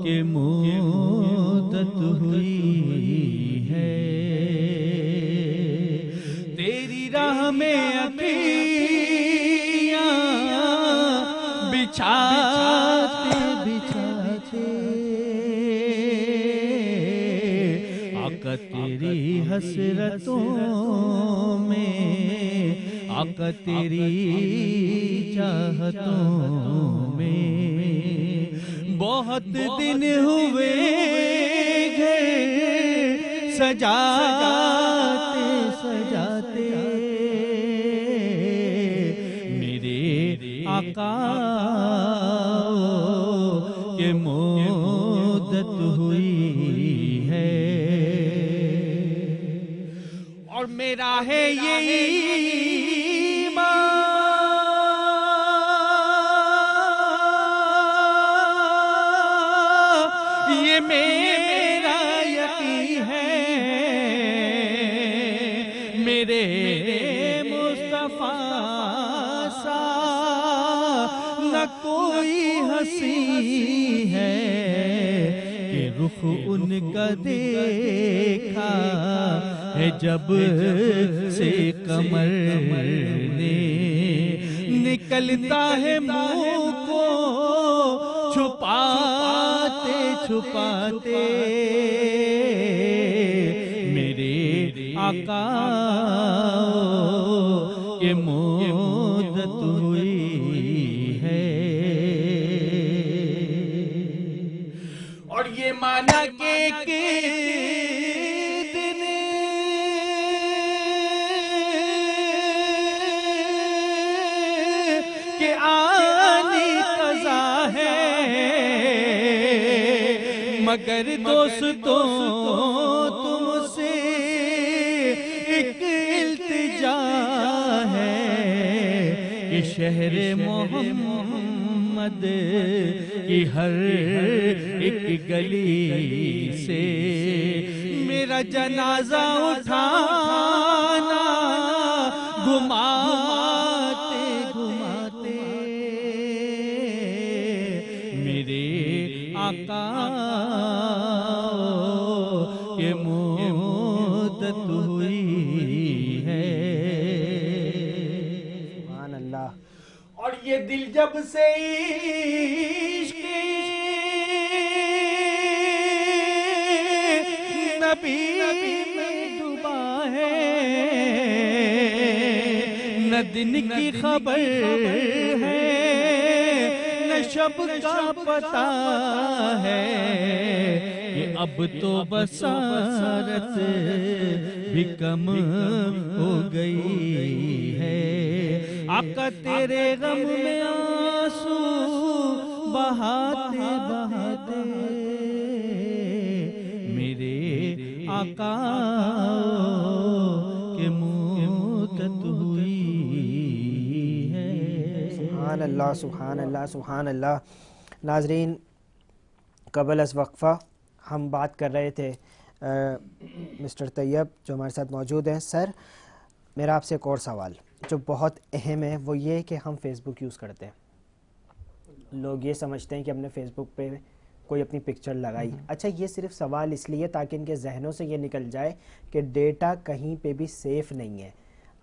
के मुद्दत हुई है। तेरी राह में अखियाँ बिछाते बिछाते आका तेरी हसरतों में, आका तेरी चाहतों में। बहुत दिन हुए घर सजाते सजाते, मेरे आका के मुद्दत हुई है। और मेरा है ये ईमान, ये मेरा यकीन है, मेरे मुस्तफा सा न कोई हंसी है, कि रुख उनका देखा है जब से कमर ने, निकलता है मुंह को छुपाते छुपाते, मेरे आका के मुद्दत हुई है। और ये माना के दिन के आनी कज़ा है, मगर दोस्तों तुमसे एक इल्तिजा है, कि शहर मोहम्मद की हर एक गली से मेरा जनाजा उठाना, घुमाते घुमाते मेरे आका के मुद्दत हुई ये दिल जब से इश्क नबी में डूबा है, न दिन की खबर है न शब का पता है, कि अब तो बसारत भी कम हो गई है। आका तेरे गम में आंसू बहाते बहाते मेरे आका के मौत हुई है। सुभान अल्लाह सुभान अल्लाह सुभान अल्लाह। नाजरीन, कबल अस वक्फ़ा हम बात कर रहे थे मिस्टर तैयब जो हमारे साथ मौजूद हैं। सर, मेरा आपसे एक और सवाल जो बहुत अहम है वो ये कि हम फेसबुक यूज़ करते हैं, लोग ये समझते हैं कि हमने फेसबुक पे कोई अपनी पिक्चर लगाई। अच्छा, ये सिर्फ सवाल इसलिए ताकि इनके जहनों से ये निकल जाए कि डेटा कहीं पे भी सेफ़ नहीं है।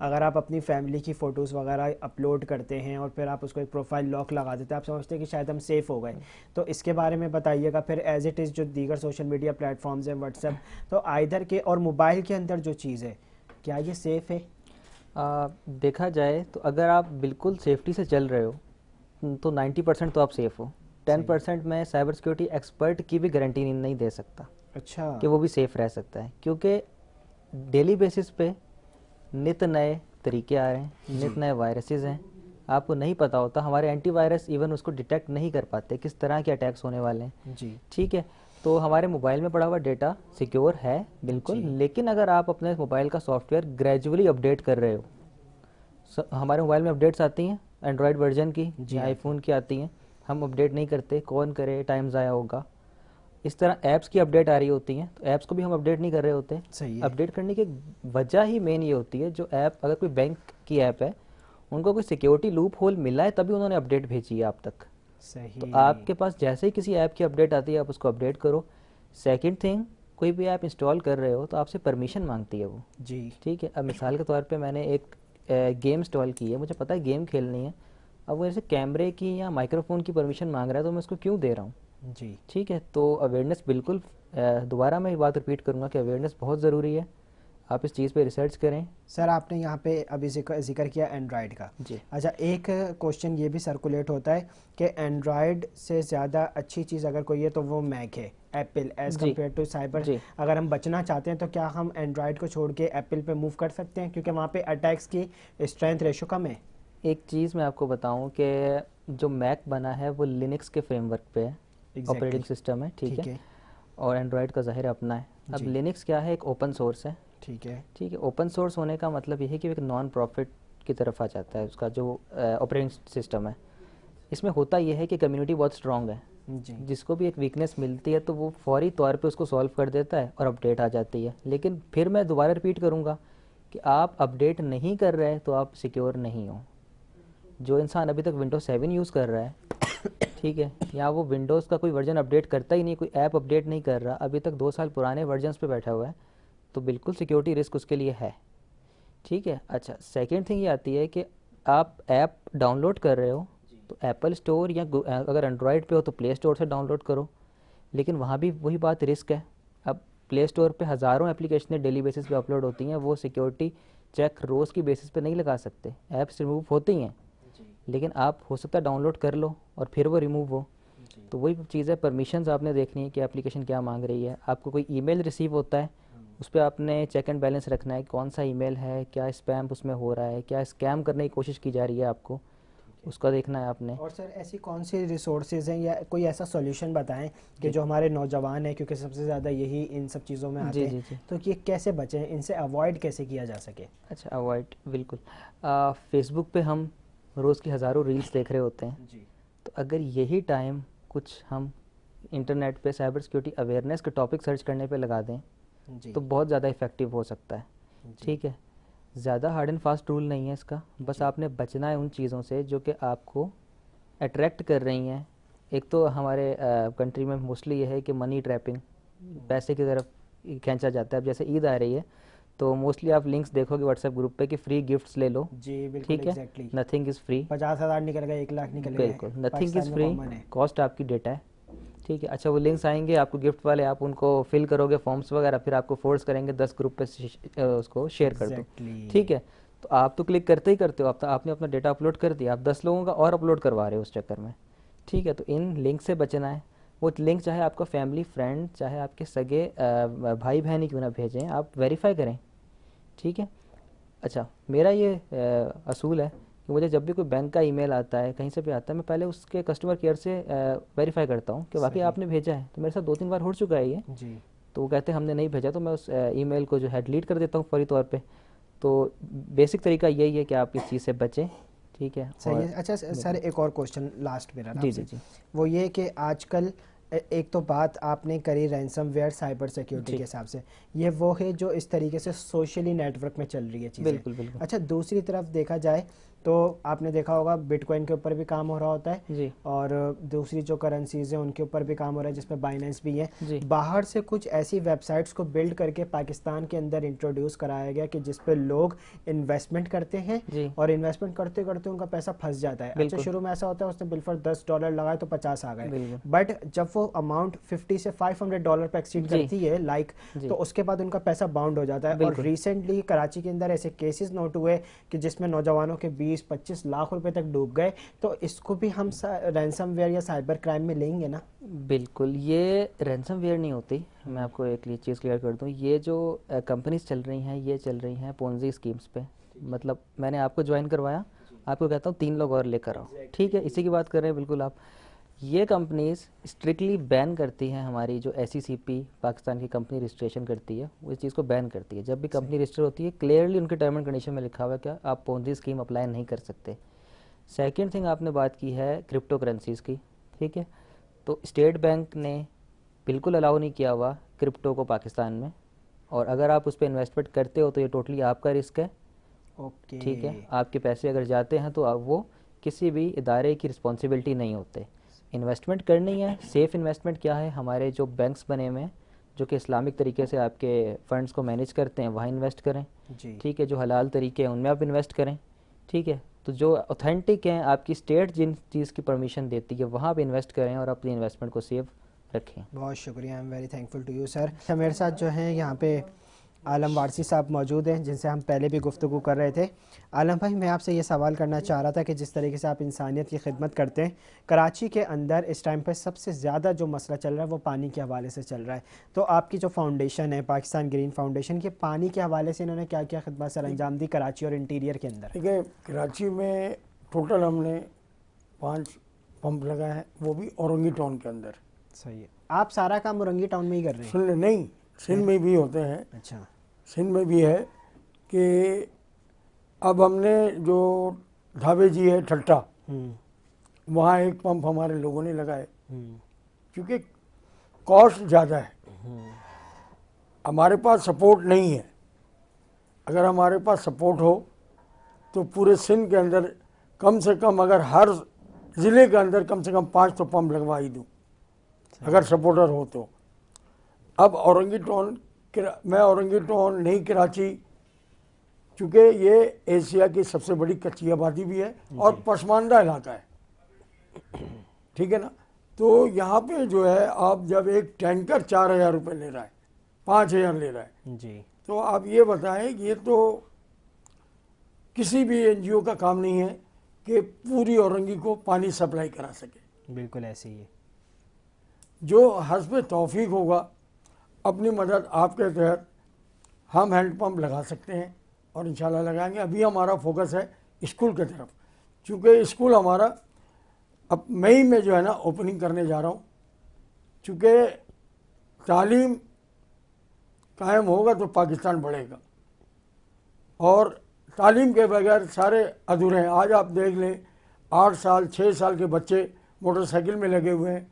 अगर आप अपनी फैमिली की फ़ोटोज़ वगैरह अपलोड करते हैं और फिर आप उसको एक प्रोफाइल लॉक लगा देते हैं, आप समझते हैं कि शायद हम सेफ़ हो गए, तो इसके बारे में बताइएगा। फिर एज़ इट इज़ जो दीगर सोशल मीडिया प्लेटफॉर्म्स हैं, व्हाट्सएप, तो आइदर के और मोबाइल के अंदर जो चीज़ है, क्या ये सेफ़ है? देखा जाए तो अगर आप बिल्कुल सेफ्टी से चल रहे हो तो 90% तो आप सेफ़ हो। 10% मैं साइबर सिक्योरिटी एक्सपर्ट की भी गारंटी नहीं दे सकता अच्छा, कि वो भी सेफ़ रह सकता है, क्योंकि डेली बेसिस पे नित नए तरीके आ रहे हैं, नित नए वायरसेस हैं, आपको नहीं पता होता। हमारे एंटीवायरस इवन उसको डिटेक्ट नहीं कर पाते किस तरह के अटैक्स होने वाले हैं। जी, ठीक है, तो हमारे मोबाइल में पड़ा हुआ डेटा सिक्योर है बिल्कुल, लेकिन अगर आप अपने मोबाइल का सॉफ्टवेयर ग्रेजुअली अपडेट कर रहे हो, हमारे मोबाइल में अपडेट्स आती हैं एंड्रॉयड वर्जन की या आईफोन की आती हैं, हम अपडेट नहीं करते, कौन करे, टाइम ज़ाया होगा। इस तरह ऐप्स की अपडेट आ रही होती हैं, तो ऐप्स को भी हम अपडेट नहीं कर रहे होते। सही है। अपडेट करने की वजह ही मेन ये होती है, जो ऐप अगर कोई बैंक की ऐप है, उनको कोई सिक्योरिटी लूप होल मिला है तभी उन्होंने अपडेट भेजी है आप तक। सही। तो आपके पास जैसे ही किसी ऐप की अपडेट आती है आप उसको अपडेट करो। सेकंड थिंग, कोई भी ऐप इंस्टॉल कर रहे हो तो आपसे परमिशन मांगती है वो। जी, ठीक है, अब मिसाल के तौर पे मैंने एक गेम इंस्टॉल की है, मुझे पता है गेम खेलनी है, अब वो ऐसे कैमरे की या माइक्रोफोन की परमिशन मांग रहा है तो मैं उसको क्यों दे रहा हूँ। जी, ठीक है, तो अवेयरनेस बिल्कुल, दोबारा मैं ये बात रिपीट करूँगा कि अवेयरनेस बहुत ज़रूरी है, आप इस चीज़ पे रिसर्च करें। सर आपने यहाँ पे अभी जिक्र किया एंड्रॉयड का। जी। अच्छा, एक क्वेश्चन ये भी सर्कुलेट होता है कि एंड्रॉयड से ज़्यादा अच्छी चीज़ अगर कोई है तो वो मैक है, एप्पल, एज़ जी। Compare to cyber. जी। अगर हम बचना चाहते हैं तो क्या हम एंड्रॉयड को छोड़ के एप्पल पे मूव कर सकते हैं, क्योंकि वहाँ पे अटैक्स की स्ट्रेंथ रेशो कम है? एक चीज़ मैं आपको बताऊं कि जो मैक बना है वो लिनक्स के फ्रेमवर्क पे है, ऑपरेटिंग सिस्टम है। ठीक है, और एंड्रॉयड का ज़ाहिर अपना है। अब लिनक्स क्या है, एक ओपन सोर्स है। ठीक है, ठीक है, ओपन सोर्स होने का मतलब ये है कि एक नॉन प्रॉफिट की तरफ आ जाता है उसका जो ऑपरेटिंग सिस्टम है। इसमें होता यह है कि कम्युनिटी बहुत स्ट्रॉन्ग है, जी, जिसको भी एक वीकनेस मिलती है तो वो फौरी तौर पे उसको सॉल्व कर देता है और अपडेट आ जाती है। लेकिन फिर मैं दोबारा रिपीट करूँगा कि आप अपडेट नहीं कर रहे तो आप सिक्योर नहीं हो। जो इंसान अभी तक विंडोज 7 यूज़ कर रहा है, ठीक है, या वो विंडोज़ का कोई वर्जन अपडेट करता ही नहीं, कोई ऐप अपडेट नहीं कर रहा, अभी तक 2 साल पुराने वर्जन्स पे बैठा हुआ है, तो बिल्कुल सिक्योरिटी रिस्क उसके लिए है। ठीक है। अच्छा, सेकेंड थिंग ये आती है कि आप ऐप डाउनलोड कर रहे हो तो एप्पल स्टोर या अगर एंड्रॉयड पे हो तो प्ले स्टोर से डाउनलोड करो, लेकिन वहाँ भी वही बात, रिस्क है। अब प्ले स्टोर पे हज़ारों एप्लीकेशनें डेली बेसिस पे अपलोड होती हैं, वो सिक्योरिटी चेक रोज़ की बेसिस पे नहीं लगा सकते, ऐप्स रिमूव होती हैं, लेकिन आप हो सकता है डाउनलोड कर लो और फिर वो रिमूव हो। तो वही चीज़ है, परमिशंस आपने देखनी है कि एप्लीकेशन क्या मांग रही है। आपको कोई ईमेल रिसीव होता है, उस पर आपने चेक एंड बैलेंस रखना है, कौन सा ईमेल है, क्या स्पैम उसमें हो रहा है, क्या स्कैम करने की कोशिश की जा रही है, आपको उसका देखना है आपने। और सर ऐसी कौन सी रिसोर्सेज हैं या कोई ऐसा सॉल्यूशन बताएं कि जो हमारे नौजवान हैं, क्योंकि सबसे ज़्यादा यही इन सब चीज़ों में आते हैं, तो ये कैसे बचें, इनसे अवॉइड कैसे किया जा सके? अच्छा, अवॉइड बिल्कुल, फेसबुक पे हम रोज़ की हज़ारों रील्स देख रहे होते हैं जी, तो अगर यही टाइम कुछ हम इंटरनेट पे साइबर सिक्योरिटी अवेयरनेस के टॉपिक सर्च करने पे लगा दें जी, तो बहुत ज़्यादा इफ़ेक्टिव हो सकता है। ठीक है, ज़्यादा हार्ड एंड फास्ट रूल नहीं है इसका, बस आपने बचना है उन चीज़ों से जो कि आपको अट्रैक्ट कर रही हैं। एक तो हमारे कंट्री में मोस्टली ये है कि मनी ट्रैपिंग, पैसे की तरफ खींचा जाता है। अब जैसे ईद आ रही है तो मोस्टली आप लिंक्स देखोगे व्हाट्सएप ग्रुप पे कि फ्री गिफ्ट्स ले लो, जी बिल्कुल ठीक है, एग्जैक्टली। नथिंग इज़ फ्री, 50,000 निकल गए, 1 लाख निकल गए, बिल्कुल नथिंग पाकिस्तान इज़ में फ्री, कॉमन है। कॉस्ट आपकी डेटा है, ठीक है। अच्छा वो लिंक्स आएंगे आपको गिफ्ट वाले, आप उनको फिल करोगे फॉर्म्स वगैरह, फिर आपको फोर्स करेंगे 10 ग्रुप पे उसको शेयर कर दो, एग्जैक्टली। ठीक है। तो आप तो क्लिक करते ही करते हो, आपने अपना डेटा अपलोड कर दिया, आप 10 लोगों का और अपलोड करवा रहे हो उस चक्कर में, ठीक है। तो इन लिंक से बचना है। वो लिंक चाहे आपका फैमिली फ्रेंड, चाहे आपके सगे भाई बहन ही क्यों ना भेजें, आप वेरीफाई करें, ठीक है। अच्छा मेरा ये असूल है कि मुझे जब भी कोई बैंक का ईमेल आता है, कहीं से भी आता है, मैं पहले उसके कस्टमर केयर से वेरीफाई करता हूँ कि वाकई आपने भेजा है। तो मेरे साथ 2-3 बार हो चुका है ये, जी तो वो कहते हैं हमने नहीं भेजा, तो मैं उस ईमेल को जो है डिलीट कर देता हूँ फौरी तौर पे। तो बेसिक तरीका यही है कि आप इस चीज़ से बचें, ठीक है। सही और है। अच्छा सर, एक और क्वेश्चन लास्ट मेरा ना जी आपसे। जी जी वो ये कि आजकल एक तो बात आपने करी रैंसमवेयर साइबर सिक्योरिटी जी। के हिसाब से, ये वो है जो इस तरीके से सोशली नेटवर्क में चल रही है चीज़ें। बिल्कुल बिल्कुल अच्छा दूसरी तरफ देखा जाए तो आपने देखा होगा बिटकॉइन के ऊपर भी काम हो रहा होता है, जी और दूसरी जो करेंसीज हैं उनके ऊपर भी काम हो रहा है, जिसमें बाइनेंस भी है। जी बाहर से कुछ ऐसी वेबसाइट्स को बिल्ड करके पाकिस्तान के अंदर इंट्रोड्यूस कराया गया कि जिस पे लोग इन्वेस्टमेंट करते हैं, जी और इन्वेस्टमेंट करते करते उनका पैसा फंस जाता है। अच्छा बिल्कुल। शुरू में ऐसा होता है उसने बिलफर $10 लगाए तो 50 आ गए, बिल्कुल बट जब वो अमाउंट $50 से $500 पे एक्सीड जी। करती है लाइक, जी तो उसके बाद उनका पैसा बाउंड हो जाता है। और बिल्कुल। रिसेंटली कराची के अंदर ऐसे केसेस नोट हुए कि जिसमें नौजवानों के 20-25 लाख रुपए तक डूब गए। तो इसको भी हम रैंसमवेयर या साइबर क्राइम में लेंगे ना? बिल्कुल, ये रैंसमवेयर नहीं होती। मैं आपको एक चीज़ क्लियर कर दूं, ये जो कंपनीज चल रही हैं, ये चल रही हैं पोंजी स्कीम्स पे। मतलब मैंने आपको ज्वाइन करवाया, आपको कहता हूँ 3 लोग और लेकर आओ, ठीक है, इसी की बात कर रहे हैं बिल्कुल आप। ये कंपनीज स्ट्रिक्टली बैन करती हैं, हमारी जो SECP पाकिस्तान की कंपनी रजिस्ट्रेशन करती है वो इस चीज़ को बैन करती है। जब भी कंपनी रजिस्टर होती है क्लियरली उनके टर्म एंड कंडीशन में लिखा हुआ है कि आप पोंजी स्कीम अप्लाई नहीं कर सकते। सेकेंड थिंग आपने बात की है क्रिप्टो करेंसीज़ की, ठीक है। तो स्टेट बैंक ने बिल्कुल अलाउ नहीं किया हुआ क्रिप्टो को पाकिस्तान में, और अगर आप उस पर इन्वेस्टमेंट करते हो तो ये टोटली आपका रिस्क है, ओके ठीक है। आपके पैसे अगर जाते हैं तो आप वो किसी भी इदारे की रिस्पॉन्सिबिलिटी नहीं होते। इन्वेस्टमेंट करनी है, सेफ़ इन्वेस्टमेंट क्या है, हमारे जो बैंक्स बने हुए हैं जो कि इस्लामिक तरीके से आपके फ़ंड्स को मैनेज करते हैं, वहाँ इन्वेस्ट करें, जी ठीक है। जो हलाल तरीके हैं उनमें आप इन्वेस्ट करें, ठीक है। तो जो ऑथेंटिक हैं, आपकी स्टेट जिन चीज़ की परमिशन देती है वहाँ पे इन्वेस्ट करें और अपनी इन्वेस्टमेंट को सेव रखें। बहुत शुक्रिया, I am very thankful to you sir. मेरे साथ जो हैं यहाँ पे आलम वारसी साहब मौजूद हैं, जिनसे हम पहले भी गुफ्तगू कर रहे थे। आलम भाई, मैं आपसे ये सवाल करना चाह रहा था कि जिस तरीके से आप इंसानियत की खिदमत करते हैं, कराची के अंदर इस टाइम पर सबसे ज़्यादा जो मसला चल रहा है वो पानी के हवाले से चल रहा है। तो आपकी जो फाउंडेशन है पाकिस्तान ग्रीन फाउंडेशन, के पानी के हवाले से इन्होंने क्या क्या खिदमत सर अंजाम दी कराची और इंटीरियर के अंदर? ठीक है, कराची में टोटल हमने 5 पंप लगाए हैं, वो भी औरंगी टाउन के अंदर। सही है। आप सारा काम औरंगी टाउन में ही कर रहे हैं? सुन नहीं, सिंध में भी होते हैं। अच्छा, सिंध में भी है कि अब हमने जो ढाबे जी है ठट्टा, वहाँ एक पंप हमारे लोगों ने लगाए, क्योंकि कॉस्ट ज़्यादा है, हमारे पास सपोर्ट नहीं है। अगर हमारे पास सपोर्ट हो तो पूरे सिंध के अंदर कम से कम, अगर हर ज़िले के अंदर कम से कम 5 तो पंप लगवा ही दूँ, अगर सपोर्टर हो तो। अब औरंगी टाउन, मैं औरंगी टाउन नहीं कराची, चूँकि ये एशिया की सबसे बड़ी कच्ची आबादी भी है और पसमानदा इलाका है, ठीक है ना। तो यहाँ पे जो है, आप जब एक टैंकर 4,000 रुपये ले रहा है, 5,000 ले रहा है जी, तो आप ये बताएं कि ये तो किसी भी NGO का काम नहीं है कि पूरी औरंगी को पानी सप्लाई करा सके। बिल्कुल ऐसे ही है। जो हस्ब तौफीक होगा, अपनी मदद आपके तहत हम हैंडपम्प लगा सकते हैं और इंशाल्लाह लगाएंगे। अभी हमारा फोकस है स्कूल की तरफ, चूँकि स्कूल हमारा अब मई में जो है ना ओपनिंग करने जा रहा हूँ। चूँकि तालीम कायम होगा तो पाकिस्तान बढ़ेगा, और तालीम के बगैर सारे अधूरे हैं। आज आप देख लें, 8 साल 6 साल के बच्चे मोटरसाइकिल में लगे हुए हैं,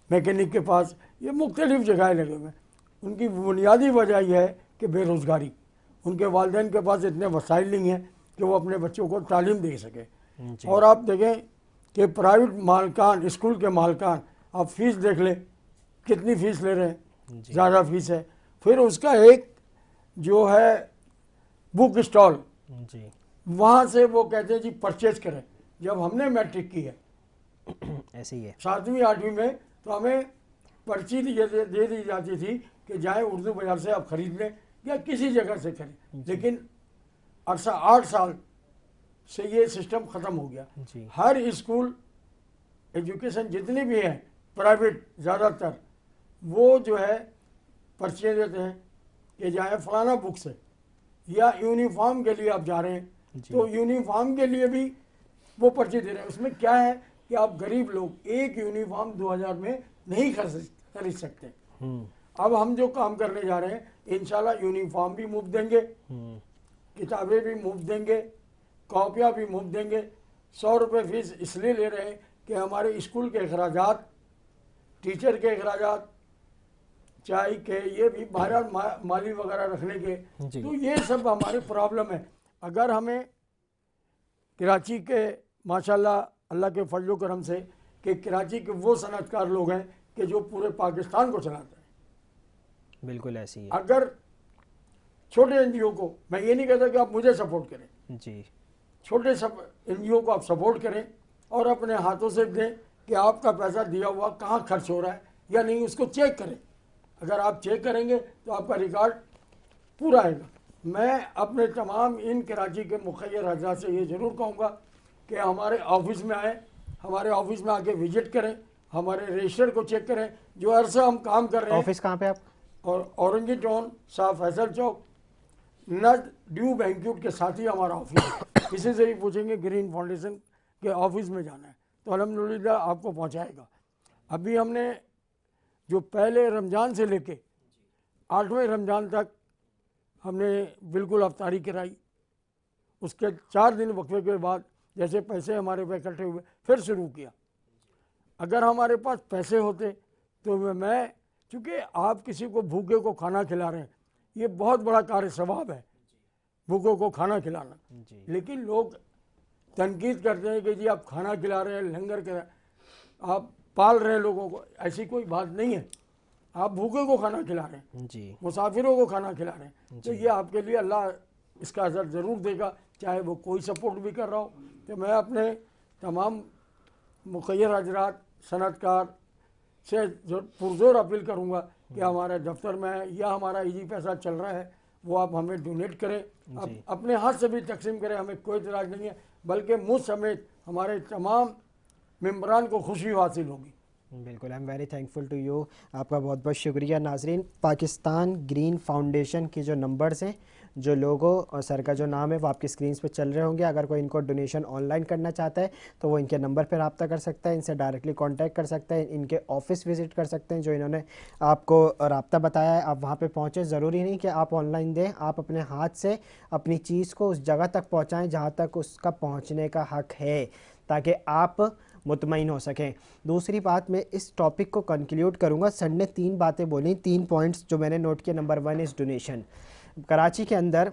मैकेनिक के पास, ये मुख्तलिफ़ जगह लगे हुए हैं। उनकी बुनियादी वजह यह है कि बेरोज़गारी, उनके वालिदैन के पास इतने वसाइल नहीं हैं कि वो अपने बच्चों को तालीम दे सकें। और आप देखें कि प्राइवेट मालकान, स्कूल के मालकान, आप फ़ीस देख लें कितनी फ़ीस ले रहे हैं, ज़्यादा फ़ीस है। फिर उसका एक जो है बुक स्टॉल, जी वहाँ से वो कहते हैं जी परचेज करें। जब हमने मैट्रिक की है ऐसे ही है। 7वीं 8वीं में, तो हमें पर्ची दे दी जाती थी कि जाए उर्दू बाजार से आप खरीद लें या किसी जगह से खरीद। लेकिन 8 साल से ये सिस्टम ख़त्म हो गया। जी हर स्कूल एजुकेशन जितनी भी है प्राइवेट ज़्यादातर, वो जो है पर्चियाँ देते हैं कि जाए फलाना बुक से, या यूनिफॉर्म के लिए आप जा रहे हैं तो यूनिफॉर्म के लिए भी वो पर्ची दे रहे हैं। उसमें क्या है कि आप गरीब लोग एक यूनिफॉर्म 2000 में नहीं खरीद सकते। अब हम जो काम करने जा रहे हैं इंशाल्लाह यूनिफॉर्म भी मुफ्त देंगे, किताबें भी मुफ्त देंगे, कॉपियाँ भी मुफ्त देंगे। 100 रुपये फीस इसलिए ले रहे हैं कि हमारे स्कूल के अखराजात, टीचर के अखराजात, चाय के, ये भी बाहर माली वगैरह रखने के, तो ये सब हमारी प्रॉब्लम है। अगर हमें कराची के माशाल्लाह अल्लाह के फजल करम से कि कराची के वो सनतकार लोग हैं कि जो पूरे पाकिस्तान को चलाते हैं, बिल्कुल ऐसी है। अगर छोटे एनजीओ को, मैं ये नहीं कहता कि आप मुझे सपोर्ट करें, जी छोटे सब एनजीओ को आप सपोर्ट करें और अपने हाथों से दें कि आपका पैसा दिया हुआ कहाँ खर्च हो रहा है या नहीं, उसको चेक करें। अगर आप चेक करेंगे तो आपका रिकॉर्ड पूरा आएगा। मैं अपने तमाम इन कराची के मुखिया हजरात से ये ज़रूर कहूँगा कि हमारे ऑफिस में आएँ, हमारे ऑफिस में आके विजिट करें, हमारे रजिस्टर को चेक करें। जो अरसा हम काम कर रहे हैं, ऑफिस कहाँ पे आप? और औरंगी टाउन, शाह फैसल चौक, नद ड्यू बैंक्यूट के साथ ही हमारा ऑफिस है। किसी से भी पूछेंगे ग्रीन फाउंडेशन के ऑफिस में जाना है तो अल्हम्दुलिल्लाह आपको पहुंचाएगा। अभी हमने जो पहले रमज़ान से लेके 8वें रमज़ान तक हमने बिल्कुल अफ्तारी कराई, उसके 4 दिन वक्फे के बाद जैसे पैसे हमारे पे इकट्ठे हुए फिर शुरू किया। अगर हमारे पास पैसे होते तो मैं, चूँकि आप किसी को भूखे को खाना खिला रहे हैं, ये बहुत बड़ा कार्य सवाब है भूखों को खाना खिलाना। लेकिन लोग तनकीद करते हैं कि जी आप खाना खिला रहे हैं, लंगर कर, आप पाल रहे हैं लोगों को। ऐसी कोई बात नहीं है, आप भूखे को खाना खिला रहे हैं जी, मुसाफिरों को खाना खिला रहे हैं। तो ये आपके लिए अल्लाह इसका असर ज़रूर देगा, चाहे वो कोई सपोर्ट भी कर रहा हो। तो मैं अपने तमाम मुखिया हजरात, सनतकार से पुरजोर अपील करूँगा कि हमारे दफ्तर में है या हमारा इजी पैसा चल रहा है, वो आप हमें डोनेट करें, आप अपने हाथ से भी तकसीम करें, हमें कोई इतराज़ नहीं है। बल्कि मुझ समेत हमारे तमाम मेम्बरान को खुशी हासिल होगी। बिल्कुल, I am very thankful to you. आपका बहुत बहुत शुक्रिया। नाजरीन, पाकिस्तान ग्रीन फाउंडेशन की जो नंबर्स हैं, जो लोगो और सर का जो नाम है वो आपकी स्क्रीन पे चल रहे होंगे। अगर कोई इनको डोनेशन ऑनलाइन करना चाहता है तो वो इनके नंबर पर रब्ता कर सकता है, इनसे डायरेक्टली कांटेक्ट कर सकता है, इनके ऑफिस विज़िट कर सकते हैं जो इन्होंने आपको रब्ता बताया है। आप वहाँ पे पहुँचें, ज़रूरी नहीं कि आप ऑनलाइन दें, आप अपने हाथ से अपनी चीज़ को उस जगह तक पहुँचाएँ जहाँ तक उसका पहुँचने का हक़ है, ताकि आप मुतमईन हो सकें। दूसरी बात, मैं इस टॉपिक को कंक्लूड करूँगा। सर ने 3 बातें बोली, 3 पॉइंट्स जो मैंने नोट किए। Number 1 is donation. कराची के अंदर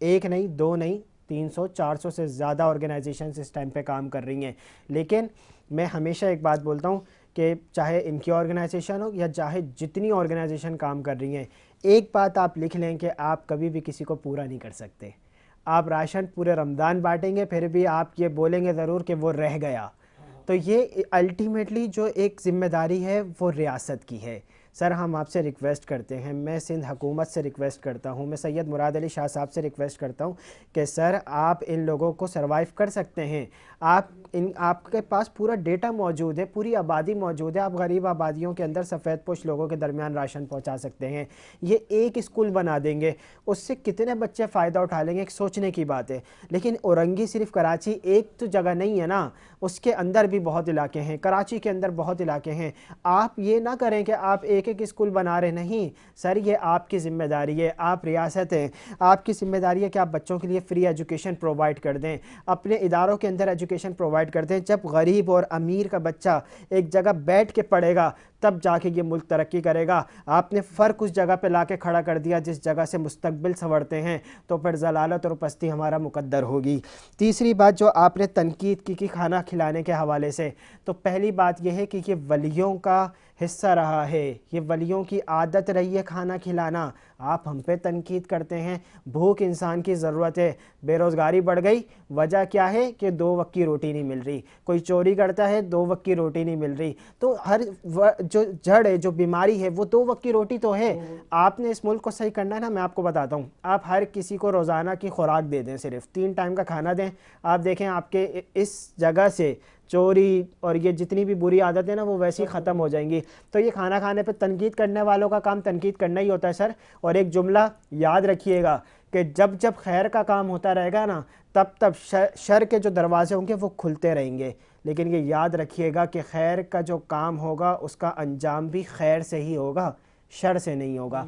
1 नहीं, 2 नहीं, 300-400 से ज़्यादा ऑर्गेनाइजेशंस इस टाइम पे काम कर रही हैं। लेकिन मैं हमेशा एक बात बोलता हूँ कि चाहे इनकी ऑर्गेनाइजेशन हो या चाहे जितनी ऑर्गेनाइजेशन काम कर रही हैं, एक बात आप लिख लें कि आप कभी भी किसी को पूरा नहीं कर सकते। आप राशन पूरे रमज़ान बांटेंगे, फिर भी आप ये बोलेंगे ज़रूर कि वो रह गया। तो ये अल्टीमेटली जो एक ज़िम्मेदारी है वो रियासत की है। सर, हम आपसे रिक्वेस्ट करते हैं, मैं सिंध हुकूमत से रिक्वेस्ट करता हूँ, मैं सैयद मुराद अली शाह साहब से रिक्वेस्ट करता हूँ कि सर आप इन लोगों को सर्वाइव कर सकते हैं। आपके पास पूरा डेटा मौजूद है, पूरी आबादी मौजूद है, आप गरीब आबादियों के अंदर सफ़ेद पोश लोगों के दरमियान राशन पहुँचा सकते हैं। ये एक स्कूल बना देंगे, उससे कितने बच्चे फ़ायदा उठा लेंगे, एक सोचने की बात है। लेकिन औरंगी सिर्फ कराची एक तो जगह नहीं है ना, उसके अंदर भी बहुत इलाके हैं, कराची के अंदर बहुत इलाके हैं। आप ये ना करें कि आप एक स्कूल बना रहे, नहीं सर, ये आपकी ज़िम्मेदारी है, आप रियासत हैं, आपकी ज़िम्मेदारी है कि आप बच्चों के लिए फ्री एजुकेशन प्रोवाइड कर दें, अपने इदारों के अंदर एजुकेशन प्रोवाइड कर दें। जब गरीब और अमीर का बच्चा एक जगह बैठ के पढ़ेगा तब जाके ये मुल्क तरक्की करेगा। आपने फ़र्क उस जगह पे लाके खड़ा कर दिया जिस जगह से मुस्तकबिल संवरते हैं, तो फिर ज़लालत और पस्ती हमारा मुकद्दर होगी। तीसरी बात जो आपने तनकीद की खाना खिलाने के हवाले से, तो पहली बात यह है कि ये वलियों का हिस्सा रहा है। ये वलियों की आदत रही है खाना खिलाना, आप हम पे तनकीद करते हैं। भूख इंसान की ज़रूरत है, बेरोज़गारी बढ़ गई, वजह क्या है कि 2 वक्त की रोटी नहीं मिल रही। कोई चोरी करता है, 2 वक्त की रोटी नहीं मिल रही। तो हर जो जड़ है, जो बीमारी है, वो 2 वक्त की रोटी तो है। आपने इस मुल्क को सही करना है ना, मैं आपको बताता हूँ। आप हर किसी को रोज़ाना की खुराक दे दें, सिर्फ 3 टाइम का खाना दें, आप देखें आपके इस जगह से चोरी और ये जितनी भी बुरी आदतें ना वो वैसे ही ख़त्म हो जाएंगी। तो ये खाना खाने पे तनकीद करने वालों का काम तनकीद करना ही होता है सर। और एक जुमला याद रखिएगा कि जब जब खैर का काम होता रहेगा ना, तब तब शर के जो दरवाजे होंगे वो खुलते रहेंगे। लेकिन ये याद रखिएगा कि खैर का जो काम होगा उसका अंजाम भी खैर से ही होगा, शर से नहीं होगा।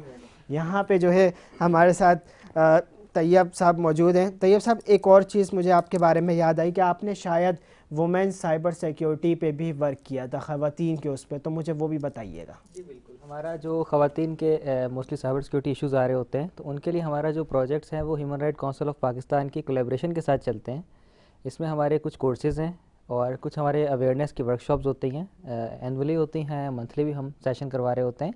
यहाँ पे जो है हमारे साथ तैयब साहब मौजूद हैं। तैयब साहब, एक और चीज़ मुझे आपके बारे में याद आई कि आपने शायद वुमेन साइबर सिक्योरिटी पे भी वर्क किया था, ख़वातीन के उस पे, तो मुझे वो भी बताइएगा। जी बिल्कुल, हमारा जो ख़वातीन के मोस्टली साइबर सिक्योरिटी इश्यूज़ आ रहे होते हैं, तो उनके लिए हमारा जो प्रोजेक्ट्स हैं वो human right council of Pakistan की कोलैबोरेशन के साथ चलते हैं। इसमें हमारे कुछ कोर्सेज़ हैं और कुछ हमारे अवेयरनेस की वर्कशॉप्स होती हैं, एनुअली होती हैं, मंथली भी हम सेशन करवा रहे होते हैं।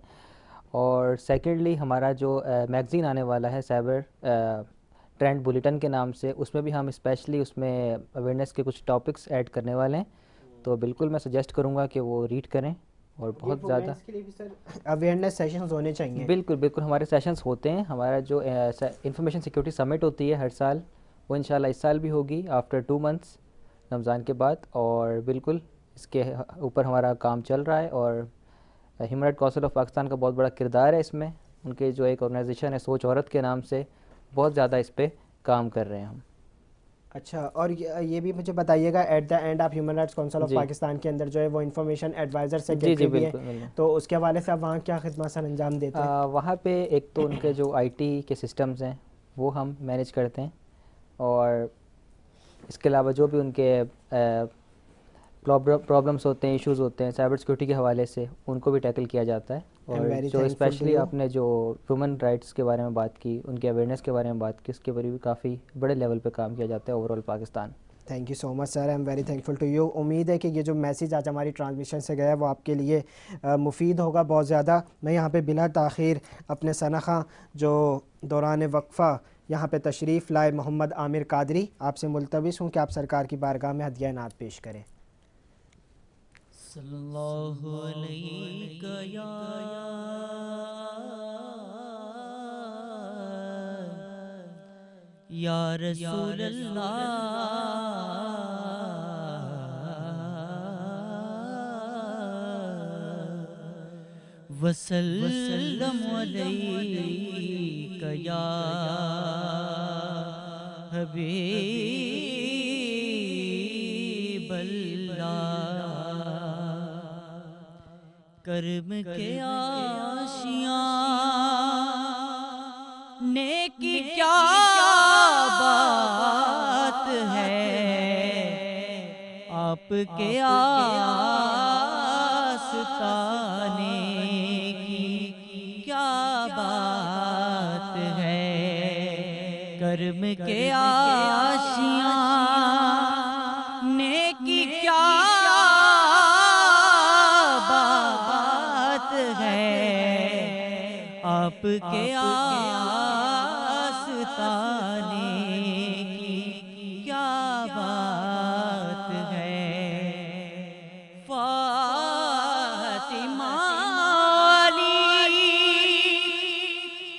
और सेकेंडली हमारा जो मैगज़ीन आने वाला है साइबर ट्रेंड बुलेटिन के नाम से, उसमें भी हम स्पेशली उसमें अवेयरनेस के कुछ टॉपिक्स ऐड करने वाले हैं। तो बिल्कुल मैं सजेस्ट करूँगा कि वो रीड करें और बहुत ज़्यादा के लिए भी सर अवेयरनेस सेशंस होने चाहिए। बिल्कुल बिल्कुल हमारे सेशंस होते हैं। हमारा जो इंफॉर्मेशन सिक्योरिटी समिट होती है हर साल, वो इंशाल्लाह इस साल भी होगी आफ्टर 2 मंथ्स रमज़ान के बाद। और बिल्कुल इसके ऊपर हमारा काम चल रहा है और human right council of Pakistan का बहुत बड़ा किरदार है इसमें। उनके जो एक ऑर्गेनाइजेशन है सोच औरत के नाम से, बहुत ज़्यादा इस पर काम कर रहे हैं हम। अच्छा, और ये भी मुझे बताइएगा, एट द एंड आप ह्यूमन राइट्स काउंसिल ऑफ जी। पाकिस्तान के अंदर जो है वो इंफॉर्मेशन एडवाइज़र जी सेक्रेटरी जी भी है, बिल्कुल बिल्कुल। तो उसके हवाले से आप वहाँ क्या खिदमत सर अंजाम देते हैं? वहाँ पे एक तो उनके जो आईटी के सिस्टम्स हैं वो हम मैनेज करते हैं, और इसके अलावा जो भी उनके प्रॉब्लम्स होते हैं, इश्यूज़ होते हैं साइबर सिक्योरिटी के हवाले से, उनको भी टैकल किया जाता है। और very जो thankful to स्पेशली you. आपने जो ह्यूमन राइट्स के बारे में बात की, उनके अवेयरनेस के बारे में बात की, उसके बारे में भी काफ़ी बड़े लेवल पे काम किया जाता है overall Pakistan. Thank you so much sir, I am very thankful to you. उम्मीद है कि ये जो मैसेज आज हमारी ट्रांसमिशन से गया है वो आपके लिए मुफीद होगा बहुत ज़्यादा। मैं यहाँ पे बिला ताख़ीर अपने सनख़ा जो दौरान वक्फ़ा यहाँ पे तशरीफ़ लाए मोहम्मद आमिर कादरी, आपसे मुल्तविस हूँ कि आप सरकार की बारगाह में हदिया नात पेश करें। सल्लल्लाहु अलैहि या रसूल अल्लाह वसल्लम अलैका या हबीब अल्लाह। कर्म के आशियां नेकी क्या बात है, आपके आस्ताने की क्या बात है। कर्म के आशियां नेकी क्या बात है, आपके आस्ताने की क्या बात है। फातिमा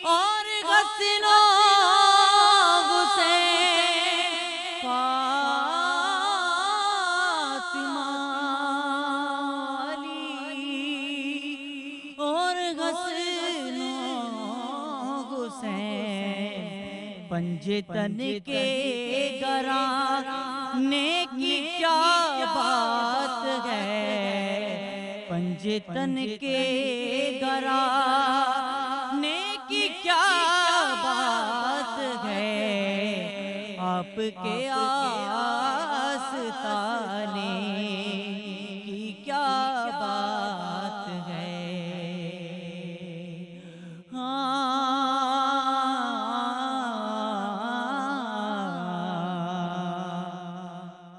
और हसन हुसैन, फातिमा और हसन हुसैन, पंजे तन के घराने की क्या बात है। पंजे तन के घराने की क्या बात है, आपके आस्ताने की क्या बात है।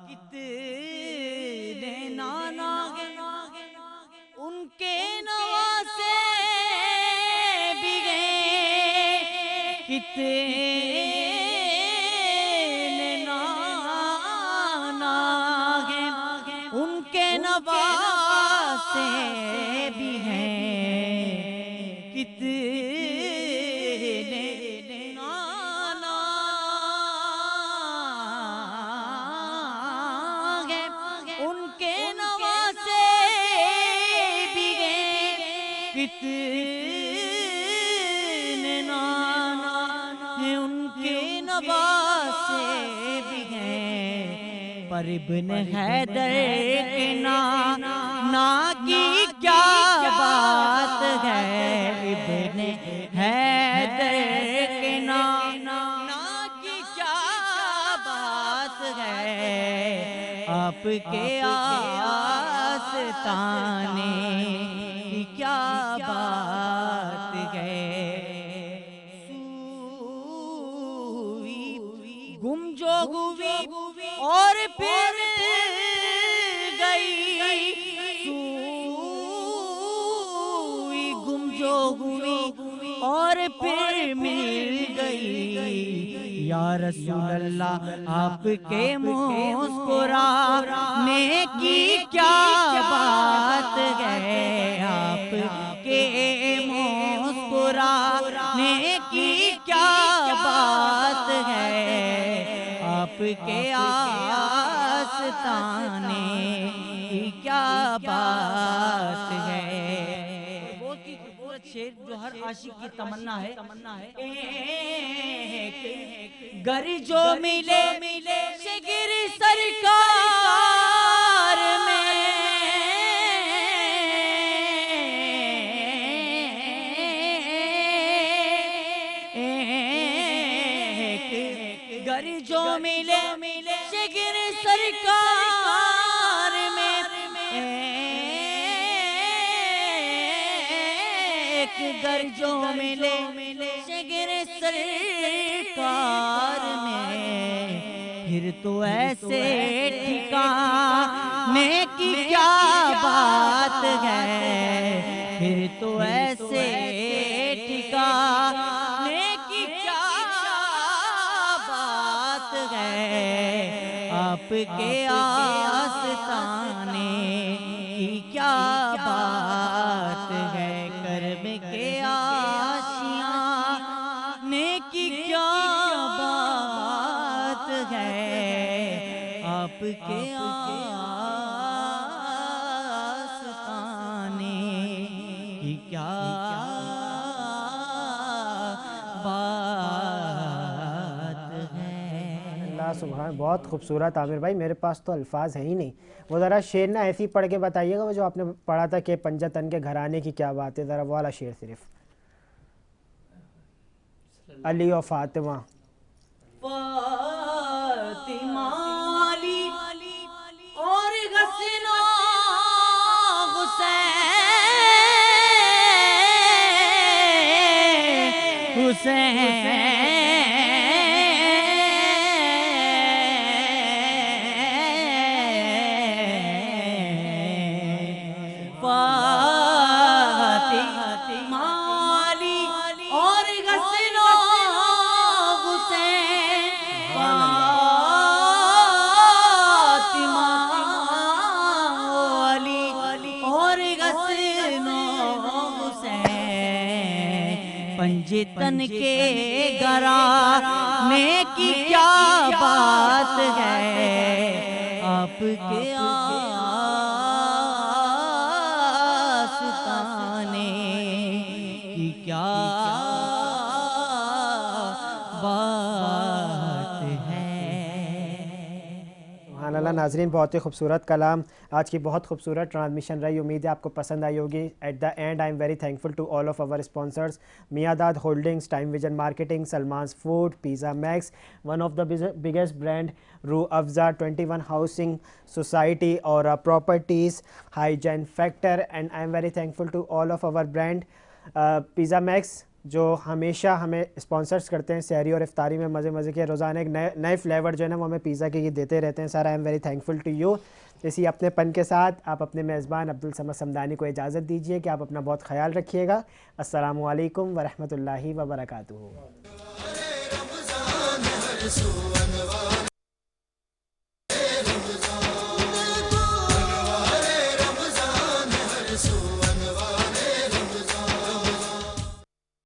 कितने नाना उनके नवासे भी हैं कितने नाना हैं, उनके नवासे भी हैं कितने नाना हैं, उनके नवासे भी हैं। पर इब्न हैदर के ना की क्या बात है, इब्न हैदर के ना की क्या बात है, आपके आस्ताने की क्या बात है। सूई गुम जो हुई और फिर गई, सूई गुम जो हुई और फिर मिल गई। या रसूल अल्लाह आपके मुस्कुराने की क्या बात है, आपके मुस्कुराने की क्या बात है, आपके आस्ताने की क्या बात है। बहुत ही खूबसूरत शेर जो हर आशिक की तमन्ना है। गर जो मिले शिगिर सरकार में, गर जो मिले शिगिर सरकार में, एक गर जो मिले शिगिर सरकार में, फिर तो ऐसे ठिकाने की क्या बात है, फिर तो ऐसे ठिकाने की क्या बात है, आपके आस्ताने की क्या बात है। कर्म के आशियाने की क्या बात है, आपके आस्ताने की क्या बात है। अल्लाह सुभान, बहुत खूबसूरत आमिर भाई, मेरे पास तो अल्फाज है ही नहीं। वो ज़रा शेर ना ऐसे ही पढ़ के बताइएगा, वो जो आपने पढ़ा था कि पंजतन के घराने की क्या बात है, ज़रा वो वाला शेर सिर्फ। अली और फातिमा, फातिमा अली और हसन हुसैन, फातिमा अली और हसन हुसैन, फातिमा अली और हसन हुसैन, पंजतन के घराने की क्या बात है, आपके आस्ताने की क्या बात है। सुभान अल्लाह। नाज़रीन, बहुत ही खूबसूरत कलाम, आज की बहुत खूबसूरत ट्रांसमिशन रही, उम्मीद है आपको पसंद आई होगी। At the end I am very thankful to all of our sponsors, Miandad Holdings, Time Vision Marketing, Salman's Food, Pizza Max, one of the biggest brand Rooh Afza, 21 housing society और properties, hygiene factor, and I am very thankful to all of our brand Pizza Max जो हमेशा हमें sponsors करते हैं। सहरी और इफ्तारी में मज़े मज़े के रोज़ाना एक नए फ्लेवर जो है ना वो हमें पिज़्ज़ा के ये देते रहते हैं sir. I am very thankful to you. इसी अपनेपन के साथ आप अपने मेज़बान अब्दुल समद समदानी को इजाज़त दीजिए कि आप अपना बहुत ख्याल रखिएगा। अस्सलामु अलैकुम व रहमतुल्लाहि व बरकातुहू।